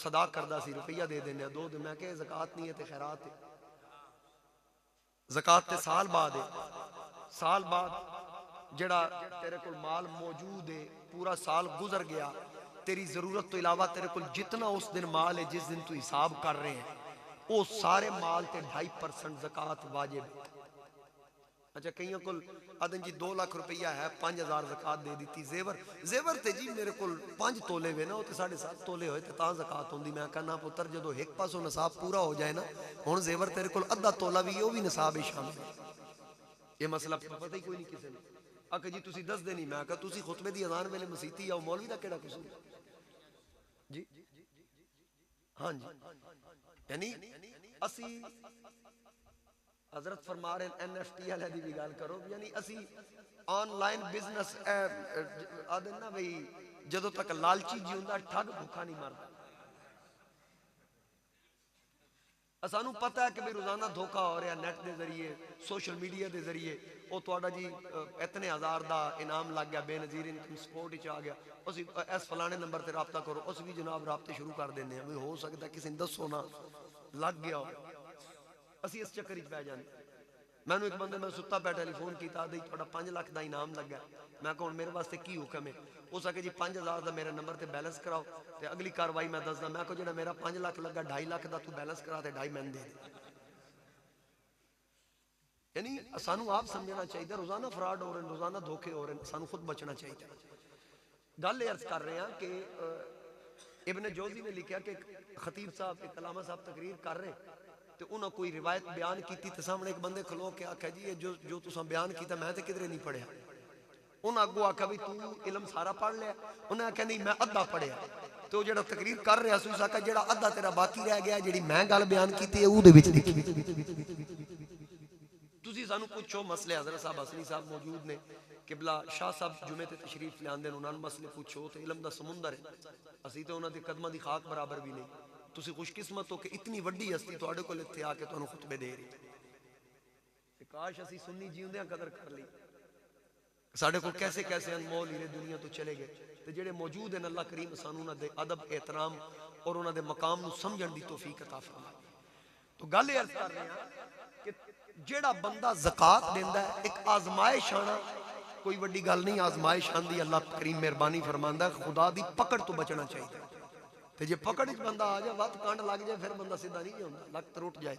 Speaker 1: صدا کردہ سی روپیہ دے دیندے ہیں 2 دے. میں کہ زکات نہیں ہے تے خیرات ہے. زکات تے سال بعد ہے. سال بعد جڑا تیرے کل مال موجود ہے پورا سال گزر گیا تیری ضرورت تو علاوہ تیرے کل جتنا اس دن مال ہے جس دن تو حساب کر رہے ہیں وہ سارے مال تے 2.5% زکات واجب ہے. اچھا کئیوں کل آدھن جی 2 لاکھ روپیہ ہے 5,000 زکات دے دیتی. زیور تے جی میرے کل 5 تولے ہوئے نا وہ تے 7.5 تولے ہوئے تے تاں زکات ہوندی. میں کہنا پتر جدو ایک پاسوں نصاب پورا ہو جائے نا ہن زیور تیرے کل ادھا تولا بھی وہ بھی نصاب شامل ہے. یہ مسئلہ پتہ ہی کوئی نہیں کسی نے آکھا جی تسی دس دے نہیں. میں کہا تسی خطبے دی اذان ویلے مسیتی آؤ مولوی دا کیڑا قصور جی ہاں جی. یعنی اسی حضرت فرما رہے ہیں NFT والے دی بھی گل کرو یعنی اسی آن لائن بزنس آدھے نا بھئی جدو تک لالچی جی ہوندا ٹھگ بھوکا نہیں مردا. اسانو پتہ ہے کہ بھی روزانہ دھوکہ ہو رہا نیٹ دے ذریعے سوشل میڈیا دے ذریعے او تواڈا جی اتنے ہزار دا انعام لگ گیا بے نظیر انکم سپورٹ وچ آ گیا اسی اس فلانے نمبر تے رابطہ کرو اس بھی جناب رابطے شروع کر دیندے ہیں. ہو سکتا ہے کسی نے دسو نا لگ گیا ہو اسی اس چکر وچ پے جاندے. میں نے ایک بندے میں ستا پہ ٹیلی فون کیتا دی تھوڑا 5 لاکھ دا انعام لگا. میں کہوں میرے واسطے کی حکم ہے؟ ہو سکے جی 5,000 دا میرے نمبر تے بیلنس کراؤ تے اگلی کاروائی میں دسدا. میں کہوں جڑا میرا 5 لاکھ لگا 2.5 لاکھ دا تو بیلنس کرا تے 2.5 میں دے دے. یعنی سانو آپ سمجھنا چاہیے روزانہ فراڈ ہو رہے ہیں روزانہ دھوکے ہو رہے ہیں سانو خود بچنا چاہیے. گل یہ عرض کر رہے ہیں کہ ابن جوزی نے لکھا کہ خطیب صاحب علامہ صاحب تقریر کر رہے ہیں تو انہوں کوئی روایت بیان کیتی تے سامنے ایک بندے کھلو کے آکھا جی جو تساں بیان کیتا میں تے کدھرے نہیں پڑھیا. انہاں اگوں آکھا بھی تو علم سارا پڑھ لیا؟ انہاں آکھا نہیں میں ادھا پڑھیا۔ تو جڑا تقریر کر رہا سی اس آکھا جڑا ادھا تیرا باقی رہ گیا جڑی میں گل بیان کیتی ہے او دے وچ لکھی۔ تسی سانو پوچھو مسئلے حضرت صاحب حسنی صاحب موجود نے، قبلہ شاہ صاحب جمعے تے تشریف لے آندے انہاں مسئلے پوچھو تے علم دا سمندر ہے، اسی تے انہاں دے قدماں دی خاک برابر بھی نہیں۔ تسی خوش قسمت ہو کہ اتنی وڈی ہستی تواڈے کول اتھے آ کے تانوں خطبے دے رہی۔ کاش اسی سنی جیوندیاں قدر کر لی۔ ساڈے کو کیسے کیسے انمول ہیرے دنیا تو چلے گئے تے جڑے موجود ہیں اللہ کریم سانوں انہاں دے ادب احترام اور انہاں دے مقام نو سمجھن دی توفیق عطا فرمائے۔ تو گل یہ عرض کر رہے ہیں کہ جیڑا بندہ زکوٰۃ دیندا ہے ایک آزمائش آنا کوئی وڈی گل نہیں، آزمائش آندی اللہ کریم مہربانی فرماندا ہے، خدا دی پکڑ تو بچنا چاہیے۔ تے جے پکڑ وچ بندہ آ جائے وقت کانڈ لگ جائے پھر بندہ سیدھا نہیں ہوندا، لک ٹوٹ جائے۔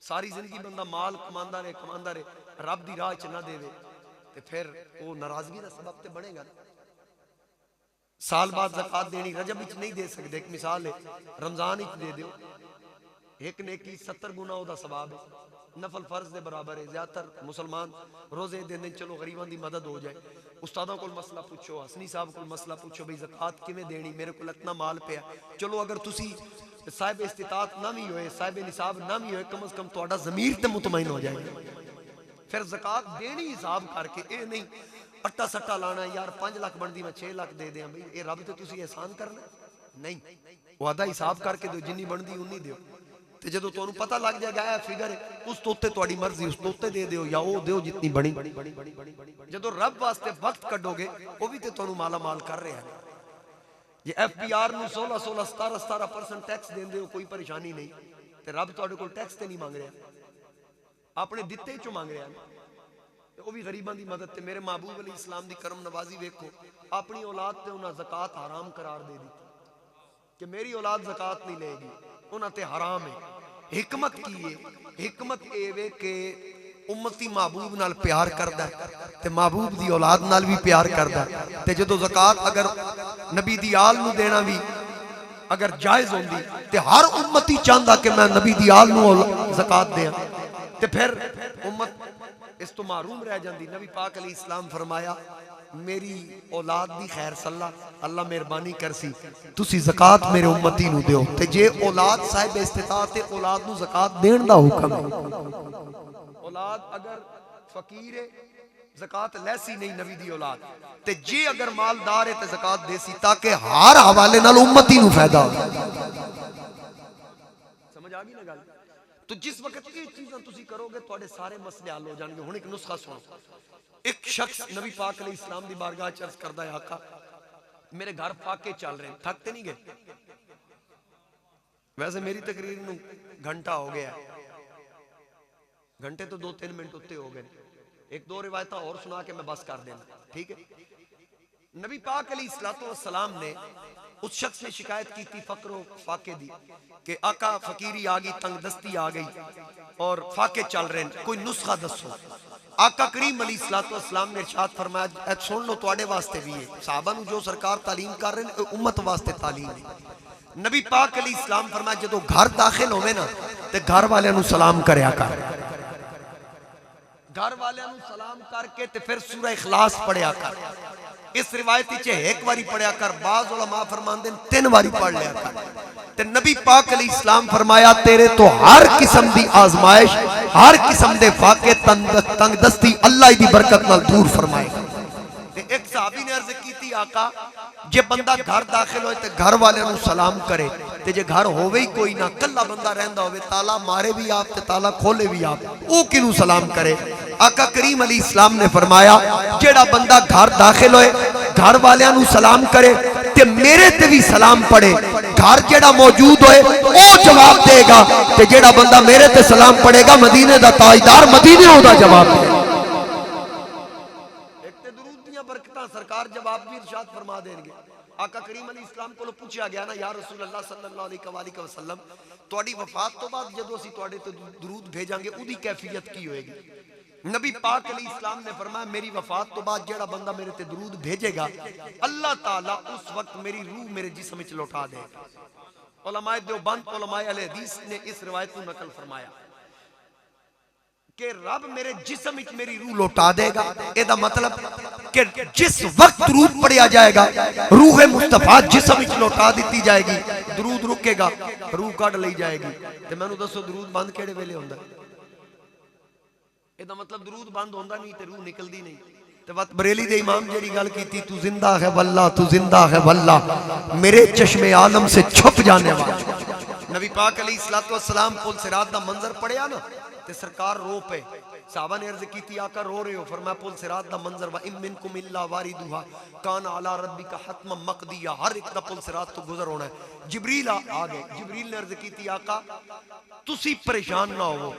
Speaker 1: ساری زندگی بندہ مال کماندا رہے رب دی راہ چ نہ دے تے پھر وہ ناراضگی دا سبب تے بنے گا۔ سال بعد زکوٰۃ دینی، رجب وچ نہیں دے سکدے، ایک مثال ہے، رمضان وچ دے دیو، ایک نیکی 70 گنا او دا ثواب ہے، نفل فرض دے برابر ہے۔ زیادہ تر مسلمان روزے دین چلو غریباں دی مدد ہو جائے۔ استادوں کول مسئلہ پوچھو، حسنی صاحب کول مسئلہ پوچھو بھئی زکوٰۃ کیویں دینی، میرے کول اتنا مال پیا۔ چلو اگر تسی صاحب استطاعت نہ بھی ہوئے، صاحب نصاب نہ بھی ہوئے، کم از کم تہاڈا ضمیر تے مطمئن ہو جائے گا۔ پھر زکوٰۃ دینی حساب کر کے، اے نہیں اٹا سٹا لانا یار 5 لاکھ بندی میں 6 لاکھ دے دیاں، بھئی اے رب تے تسی احسان کرنا نہیں، وعدہ حساب کر کے دو، جنی بندی اونی دیو۔ تے جدوں تانوں پتہ لگ جائے گا اے فگر ہے اس تو تے تہاڈی مرضی، اس تو تے دے دیو یا او دیو جتنی بنی۔ جدوں رب واسطے وقت کڈو گے او بھی تے تانوں مالا مال کر رہا ہے۔ جے ایف پی آر نو 16 17% ٹیکس دیندے ہو کوئی پریشانی نہیں، تے رب تہاڈے کول ٹیکس تے نہیں مانگ رہا، اپنے دتے چوں مانگ رہا ہے۔ وہ بھی غریباں دی مدد تے میرے محبوب علیہ السلام دی کرم نوازی ویکھو، اپنی اولاد تے انہاں زکوٰۃ حرام قرار دے دی کہ میری اولاد زکوٰۃ نہیں لے گی، انہاں تے حرام ہے۔ حکمت کی ہے؟ حکمت اے وے کہ امتی محبوب نال پیار کردا ہے تے محبوب دی اولاد نال بھی پیار کردا ہے، تے جدوں زکوٰۃ اگر نبی دی آل نو دینا بھی اگر جائز ہوندی تے ہر امتی چاہندا کہ میں نبی دی آل نو زکوٰۃ دیاں، تے پھر امت اس تو معروم رہ جاندی۔ نبی پاک علیہ السلام فرمایا میری اولاد دی خیر صلاح اللہ مہربانی کرسی تسی زکوٰۃ میرے امتی نو دیو، تے جے اولاد صاحب استطاعت اولاد نو زکوٰۃ دین دا حکم ہے۔ اولاد اگر فقیر ہے زکوٰۃ لیسی نہیں نبی دی اولاد، تے جے اگر مالدار ہے تے زکوٰۃ دیسی تاکہ ہر حوالے نال امتی نو فائدہ ہو۔ سمجھ آ گئی نا گل؟ تو جس وقت یہ چیزاں تسی کرو گے تواڈے سارے مسئلے حل ہو جان گے۔ ہن ایک نسخہ سنو، ایک شخص نبی پاک علیہ السلام دی بارگاہ چ عرض کردا ہے آقا میرے گھر فاقے چل رہے ہیں، تھکتے نہیں گئے؟ ویسے میری تقریر نو گھنٹہ ہو گیا ہے، گھنٹے تو 2-3 منٹ اتے ہو گئے، ایک دو روایتاں اور سنا کے میں بس کر دینا، ٹھیک ہے؟ نبی پاک علیہ السلام نے اس شخص نے شکایت کی تھی فقر و فاقے دی کہ آقا فقیری آ گئی، تنگ دستی آ گئی اور فاقے چل رہے ہیں، کوئی نسخہ دسو۔ آقا کریم علیہ السلام نے ارشاد فرمایا اے سن لو تواڈے واسطے بھی ہے، صحابہ نو جو سرکار تعلیم کر رہے ہیں امت واسطے تعلیم ہے۔ نبی پاک علیہ السلام فرمایا جدو گھر داخل ہوئے نا تے گھر والے نو سلام کریا کر، گھر والے نو سلام کر کے تے پھر سورہ اخلاص پڑھیا کر۔ اس روایتی چے ایک واری پڑھیا کر، بعض علماء فرماندے 3 واری پڑھ لیا کر۔ تے نبی پاک علیہ السلام فرمایا تیرے تو ہر قسم دی آزمائش، ہر قسم دے فاقے تنگ دستی اللہ دی برکت نال دور فرمائے گا۔ ایک صحابی نے عرض کی تھی آقا جے بندہ گھر داخل ہوئے تے گھر والے نو سلام کرے تے جے گھر ہوئے ہی کوئی نہ کلا بندہ رہندا ہوئے تالا مارے بھی آپ تے تالا کھولے بھی آپ، او کنو سلام کرے؟ آقا کریم علیہ السلام نے فرمایا جیڑا بندہ گھر داخل ہوئے گھر والے نو سلام کرے تے میرے تے بھی سلام پڑھے، گھر جیڑا موجود ہوئے او جواب دے گا تے جیڑا بندہ میرے تے سلام پڑھے گا مدینے دا تاجدار مدینے ہو دا جواب دے گا۔ برکتاں سرکار جواب بھی ارشاد فرما دیں گے۔ آقا کریم علیہ السلام کو پوچھا گیا نا یا رسول اللہ صلی اللہ علیہ وسلم تواڈی وفات تو بعد جدو اسی تواڈے تے درود بھیجاں گے اودی کیفیت کی ہوئے گی؟ نبی پاک علیہ السلام نے فرمایا میری وفات تو بعد جیڑا بندہ میرے تے درود بھیجے گا اللہ تعالیٰ اس وقت میری روح میرے جسم وچ لوٹا دے گا۔ علماء دیوبند علماء اہل حدیث نے اس روایت کو نقل فرمایا۔ کہ رب میرے جسم وچ میری روح لوٹا دے گا، اے دا مطلب کہ جس وقت درود پڑھیا جائے گا روح مصطفیٰ جسم وچ لوٹا دیتی جائے گی، درود رکے گا روح کڈ لئی جائے گی۔ تے مینوں دسو درود بند کیڑے ویلے ہوندا؟ اے دا مطلب درود بند ہوندا نہیں تے روح نکلدی نہیں۔ تے وقت بریلی دے امام جیڑی گل کیتی تو زندہ ہے واللہ تو زندہ ہے واللہ میرے چشم عالم سے چھپ جانے والا۔ نبی پاک علیہ الصلوۃ والسلام پل صراط دا منظر پڑھیا نا تے سرکار رو پے، صحابہ نے عرض کیتی آقا رو رہے ہو؟ فرمایا پل صراط دا منظر وَإِن مِّنكُمْ إِلَّا وَارِدُهَا كَانَ عَلَىٰ رَبِّكَ حَتْمًا مَّقْضِيًّا، ہر ایک دا پل صراط تو گزر ہونا ہے۔ جبریل آ گئے، جبریل نے عرض کیتی آقا تسی پریشان نہ ہو،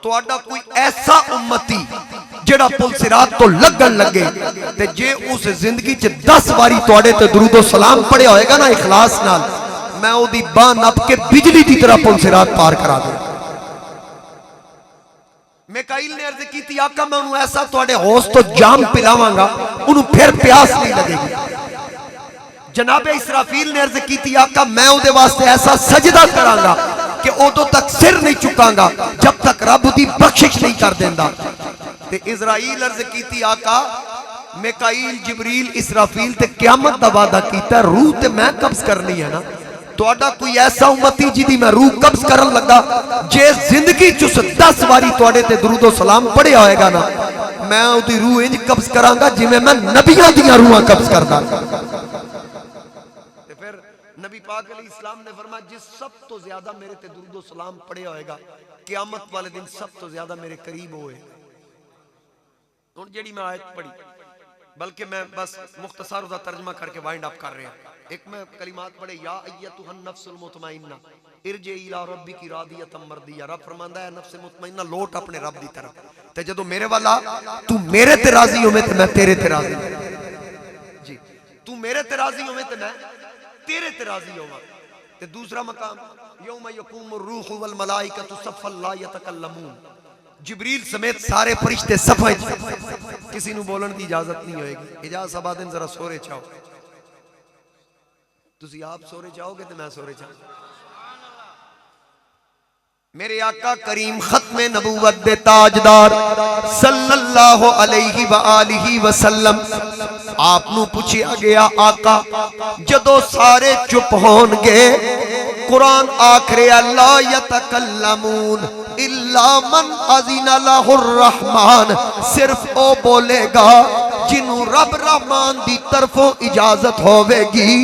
Speaker 1: تہاڈا کوئی ایسا امتی جڑا پل صراط تو لگن لگے تے جے اس زندگی چ 10 واری تہاڈے تے درود و سلام پڑھیا ہوئے گا نا اخلاص نال، میں او دی باں نپ کے بجلی دی طرح پل صراط پار کرا دوں۔ میکائیل نے عرض کی تھی آقا میں انہوں ایسا تواڈے حوض تو جام پلاواں گا انہوں پھر پیاس نہیں لگے گی۔ جناب اسرافیل نے عرض کی تھی آقا میں او دے واسطے ایسا سجدہ کراں گا کہ او تو تک سر نہیں چکاں گا جب تک رب دی بخشش نہیں کر دیندا۔ تے اسرائیل عرض کی تھی آقا میکائیل جبریل اسرافیل تے قیامت دا وعدہ کیتا ہے روح تے میں قبض کرنی ہے نا، تہاڈا کوئی ایسا امتی جدی میں روح قبض کرن لگا جے زندگی چس 10 واری تہاڈے تے درود و سلام پڑھیا ہوئے گا نا میں او دی روح انج قبض کراں گا جویں میں نبیاں دیاں روحاں قبض کردا۔ تے پھر نبی پاک علیہ السلام نے فرمایا جس سب تو زیادہ میرے تے درود و سلام پڑھیا ہوئے گا قیامت والے دن سب تو زیادہ میرے قریب ہوئے گا۔ ہن جیڑی میں آیت پڑھی بلکہ میں بس مختصر دا ترجمہ کر کے وائنڈ اپ کر رہا ہوں۔ ایک میں کلمات پڑھے یا ایتھا النفس المطمئنہ ارجعی الی ربک راضیۃ مرضیہ، رب فرماندا ہے نفس مطمئنہ لوٹ اپنے رب دی طرف تے جدوں میرے والا تو میرے تے راضی ہوے تے میں تیرے تے راضی ہوں۔ جی تو میرے تے راضی ہوے تے میں تیرے تے راضی ہوواں۔ تے دوسرا مقام یوم یقوم الروح والملائکۃ صفا لا یتکلمون، جبریل سمیت سارے فرشتے صفائی کسی نو بولن دی اجازت نہیں ہوئے گی۔ اجازت آبادن ذرا سورے چاہو، تسی آپ سورے چاہو گے تو میں سورے چاہوں۔ میرے آقا کریم ختم نبوت دے تاجدار صلی اللہ علیہ وآلہ وسلم آپ نو پوچھیا گیا آقا جدو سارے چپ ہون گے قرآن آخرے لا یتکلمون الا من اذن لہ الرحمن، صرف او بولے گا جنہوں رب رحمان دی طرفوں اجازت ہوئے گی۔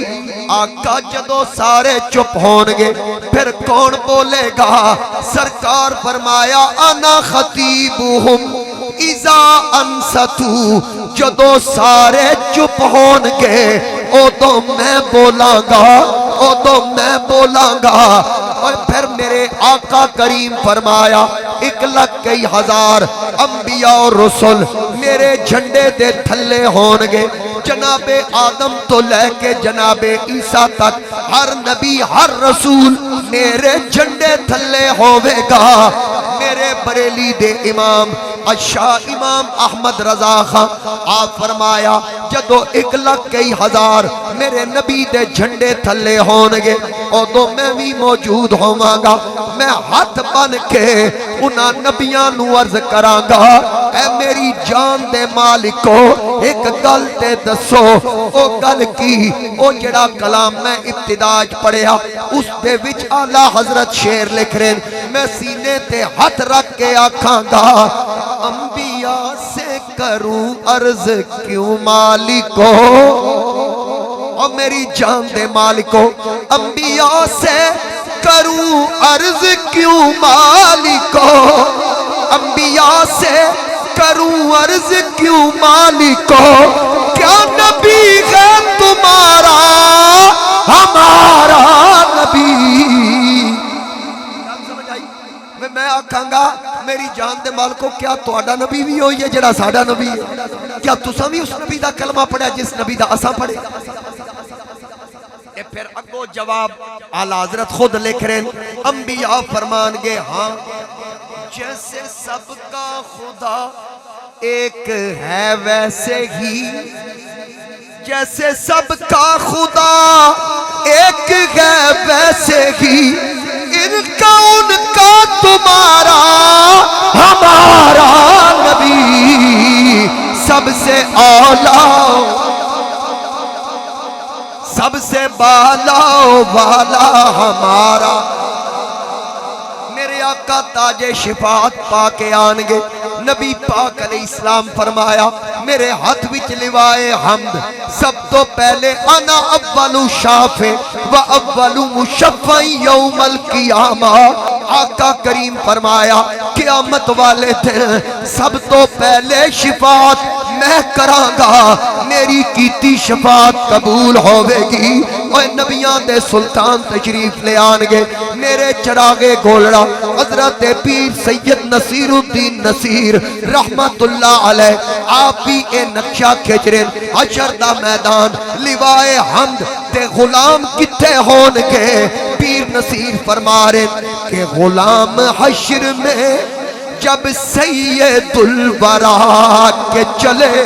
Speaker 1: آقا جدو سارے چپ ہون گے پھر کون بولے گا؟ سرکار فرمایا انا خطیبہم اذا انستو، جدو سارے چپ ہون گے او تو میں بولاں گا، او تو میں بولاں گا۔ اور پھر میرے آقا کریم فرمایا 1,01,000 انبیاء اور رسول میرے جھنڈے دے تھلے ہون گے، جناب آدم تو لے کے جناب عیسیٰ تک ہر نبی ہر رسول میرے جھنڈے تھلے ہوئے گا۔ میرے بریلی دے امام شاہ امام احمد رضا خان آپ فرمایا جدو 1,01,000 میرے نبی دے جھنڈے تھلے ہون گے ادو میں بھی موجود ہوواں گا، میں ہاتھ بن کے انہاں نبیاں نو عرض کراں گا اے میری جان دے مالکو ایک گل تے دسو، او گل کی او جڑا کلام میں ابتداج پڑھیا اس دے وچ اعلیٰ حضرت شیر لکھ رہے میں سینے تے ہاتھ رکھ کے آکھاں گا انبیاء سے کروں عرض کیوں مالکو، اور میری جان دے مالکو انبیاء سے کروں عرض کیوں مالکو، انبیاء سے کروں عرض کیوں مالکو، کیا نبی ہے تمہارا ہمارا نبی۔ میں آکھاں گا میری جان دے مالکو کیا تہاڈا نبی بھی ہوئی ہے جڑا ساڈا نبی ہے؟ کیا تساں بھی اس نبی دا کلمہ پڑھیا جس نبی دا اساں پڑھے؟ پھر اگو جواب اعلیٰ حضرت خود لکھ رہے ہیں انبیاء فرمان گے ہاں جیسے سب کا خدا ایک ہے ویسے ہی، جیسے سب کا خدا ایک ہے ویسے ہی ان کا تمہارا ہمارا نبی سب سے اولا سب سے بالا والا ہمارا میرے آقا تاج شفاعت پا کے آن گے نبی پاک علیہ السلام فرمایا میرے ہاتھ وچ لوائے حمد سب تو پہلے انا اول شافع و اول مشفع یوم القیامہ آقا کریم فرمایا قیامت والے دن سب تو پہلے شفاعت میں کراں گا میری کیتی شفاعت قبول ہوے گی اور نبیان دے سلطان تشریف لے آن گے میرے چراغے گولڑا حضرت پیر سید نصیر الدین نصیر رحمت اللہ علیہ آپ بھی اے نقشہ کھچ رہے حشر دا میدان لوائے حمد تے غلام کتے ہون گے پیر نصیر فرما رہے کہ غلام حشر میں جب سید الورا کے چلے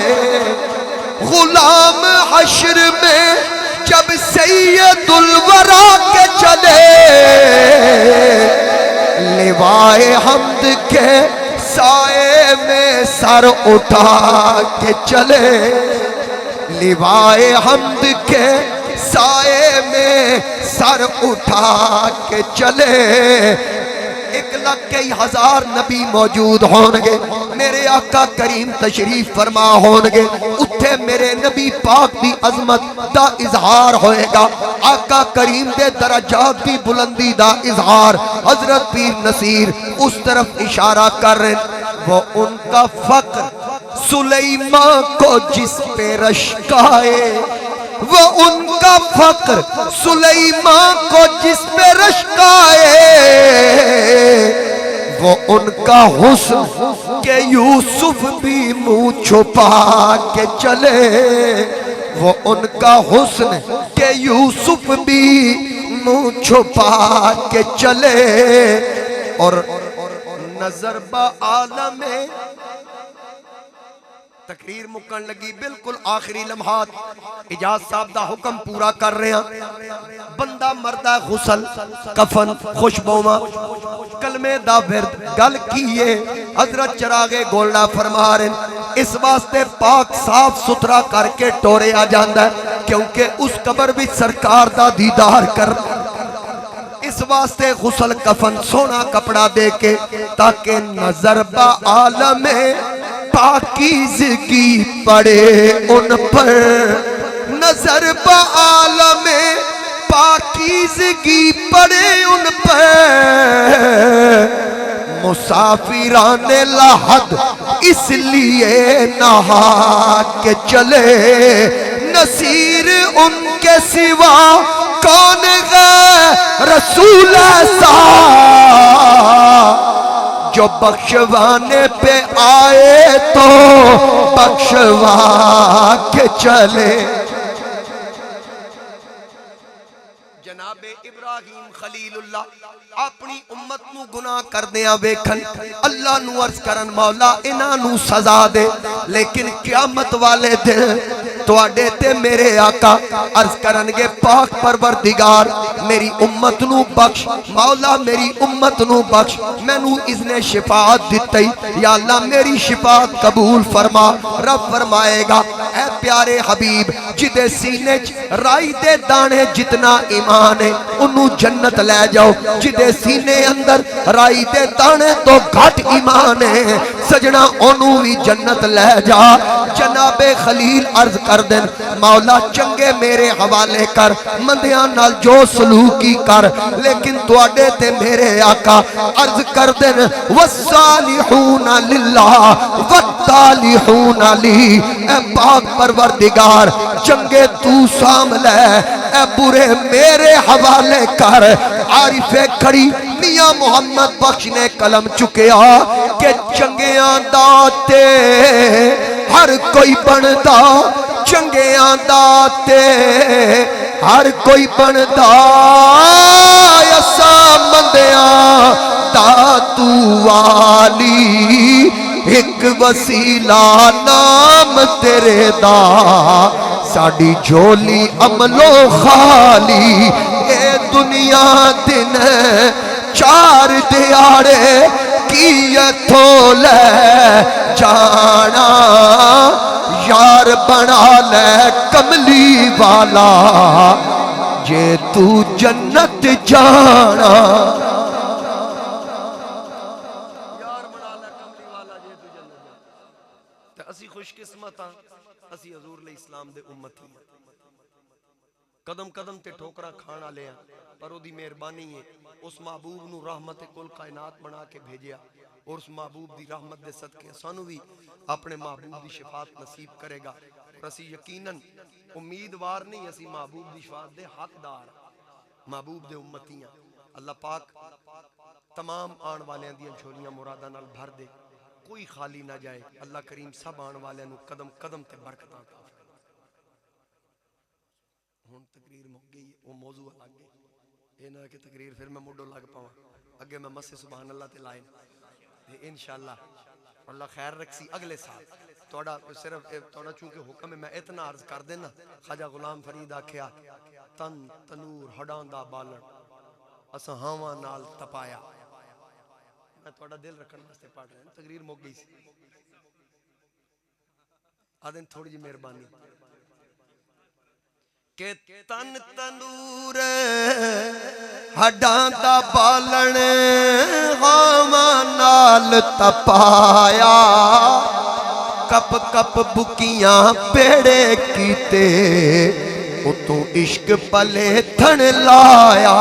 Speaker 1: غلام حشر میں جب سید الورا کے چلے لوائے حمد کے سائے میں سر اٹھا کے چلے لوائے حمد کے سائے میں سر اٹھا کے چلے 1,01,000 نبی موجود ہونگے میرے آقا کریم تشریف فرما ہونگے اتھے میرے نبی پاک دی عظمت دا اظہار ہوئے گا آقا کریم دے درجات دی بلندی دا اظہار حضرت پیر نصیر اس طرف اشارہ کر رہے ہیں وہ ان کا فقر سلیمان کو جس پہ رشکائے وہ ان کا فقر سلیمان کو جس پہ رشکائے وہ ان کا حسن کہ یوسف بھی منہ چھپا کے چلے وہ ان کا حسن کہ یوسف بھی منہ چھپا کے چلے اور نظر با عالم تقریر مکن لگی بالکل آخری لمحات اجاز صاحب دا حکم پورا کر رہے ہیں بندہ مردہ غسل کفن خوشبوما کلمے دا ورد گل کیے حضرت چراغے گولڈا فرما رہے ہیں اس واسطے پاک صاف ستھرا کر کے ٹورے آ جاندہ ہے کیونکہ اس قبر بھی سرکار دا دیدار کر اس واسطے غسل کفن سونا کپڑا دے کے تاکہ نظر با عالم پاکیزگی پڑے ان پر نظر با عالم پاکیزگی پڑے ان پر مسافران لحد اس لیے نہا کے چلے نصیر ان کے سوا کون غیر رسول ایسا جو بخشوانے پہ آئے تو بخشوا کے چلے جناب ابراہیم خلیل اللہ اپنی امت نو گناہ کر دیا بیکھن اللہ نو عرض کرن مولا انہاں نو سزا دے لیکن قیامت والے دن تو آڈے تے میرے آقا عرض کرنگے پاک پروردگار میری امت نو بخش مولا میری امت نو بخش میں نو اذن شفاعت دیتے یا اللہ میری شفاعت قبول فرما رب فرمائے گا اے پیارے حبیب جدے سینے رائی دے دانے جتنا ایمان ہے انہوں جنت لے جاؤ جدے سینے اندر رائی دے دانے تو گھٹ ایمان ہے سجنا انہوں بھی جنت لے جا جناب خلیل عرض کر دن مولا چنگے میرے حوالے کر مندیاں نال جو سلوکی کر لیکن توڑے تے میرے آقا عرض کر دن والصالحون للہ والتالحون لی اے پاک پروردگار چنگے تو سام لے اے برے میرے حوالے کر عارف کھڑی میاں محمد بخش نے قلم چکیا کہ چنگیاں داتے ہر کوئی بندا چنگیاں داتے ہر کوئی بندا ایسا مندیاں داتو والی ایک وسیلہ نام تیرے دا ساڑی جھولی عملو خالی اے دنیا دن چار دیارے اتھوں لے جانا یار بنا لے کملی والا جے تو جنت جانا یار بنا لے کملی والا جے تو جنت جانا تے اسی خوش قسمت ہاں اسی حضور علیہ السلام دے امتی ہیں قدم قدم تے ٹھوکرا کھانا لیا پر او دی مہربانی ہے اس محبوب نو رحمت کل کائنات بنا کے بھیجیا اور اس محبوب دی رحمت دے صدقے سانو بھی اپنے محبوب دی شفاعت نصیب کرے گا اور اسی یقیناً امیدوار نہیں اسی محبوب دی شفاعت دے حقدار محبوب دے امتیاں اللہ پاک تمام آن والیاں دیاں جھولیاں مراداں نال بھر دے کوئی خالی نہ جائے اللہ کریم سب آن والیاں نو قدم قدم تے برکتاں عطا فرمائے ہن تقریر مک گئی وہ موضوع الگ گئی یہ نہ کہ تقریر پھر میں موڈو لگ پاؤں اگے میں مسجد سبحان اللہ تے لائن انشاءاللہ اللہ خیر رکھسی اگلے سال توڑا صرف توڑا چونکہ حکم ہے میں اتنا عرض کر دینا خواجہ غلام فرید آکھیا تن تنور ہڈاں دا بالن اساں ہاواں نال تپایا میں توڑا دل رکھن واسطے پڑھ رہا ہوں تقریر مک گئی سی آدھن تھوڑی جی مہربانی کہ تن تنور ہڈاں دا بالن ہاواں نال تپایا کپ کپ بکیاں پیڑے کیتے اتوں عشق پلے تھن لایا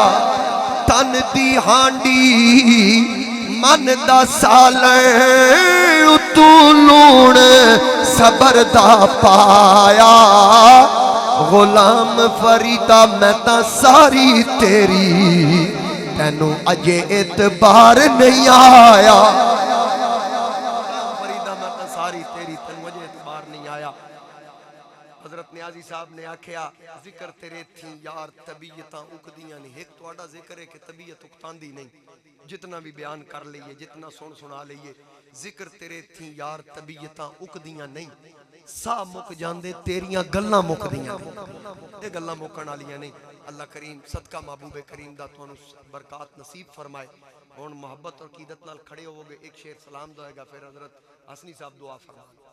Speaker 1: تن دی ہانڈی من دا سالن اتوں لون صبر دا پایا غلام فریدہ میں تا ساری تیری تینوں اجے اعتبار نہیں آیا فریدہ میں تا ساری تیری تینوں اجے اعتبار نہیں آیا حضرت نیازی صاحب نے آکھیا ذکر تیرے تھیں یار طبیعتاں اکدیاں نہیں ایک تو آڈا ذکر ہے کہ طبیعت اکتان دی نہیں جتنا بھی بیان کر لئیے جتنا سنا لئیے ذکر تیرے تھیں یار طبیعتاں اکدیاں نہیں سا مک جاندے تیریاں گلاں مک دیاں یہ گلاں مکن آلیاں نہیں اللہ کریم صدقہ محبوب کریم دا تو برکات نصیب فرمائے اور محبت اور قیدت نال کھڑے ہوگے ایک شیر سلام دوئے گا پھر حضرت حسنی صاحب دعا فرمائے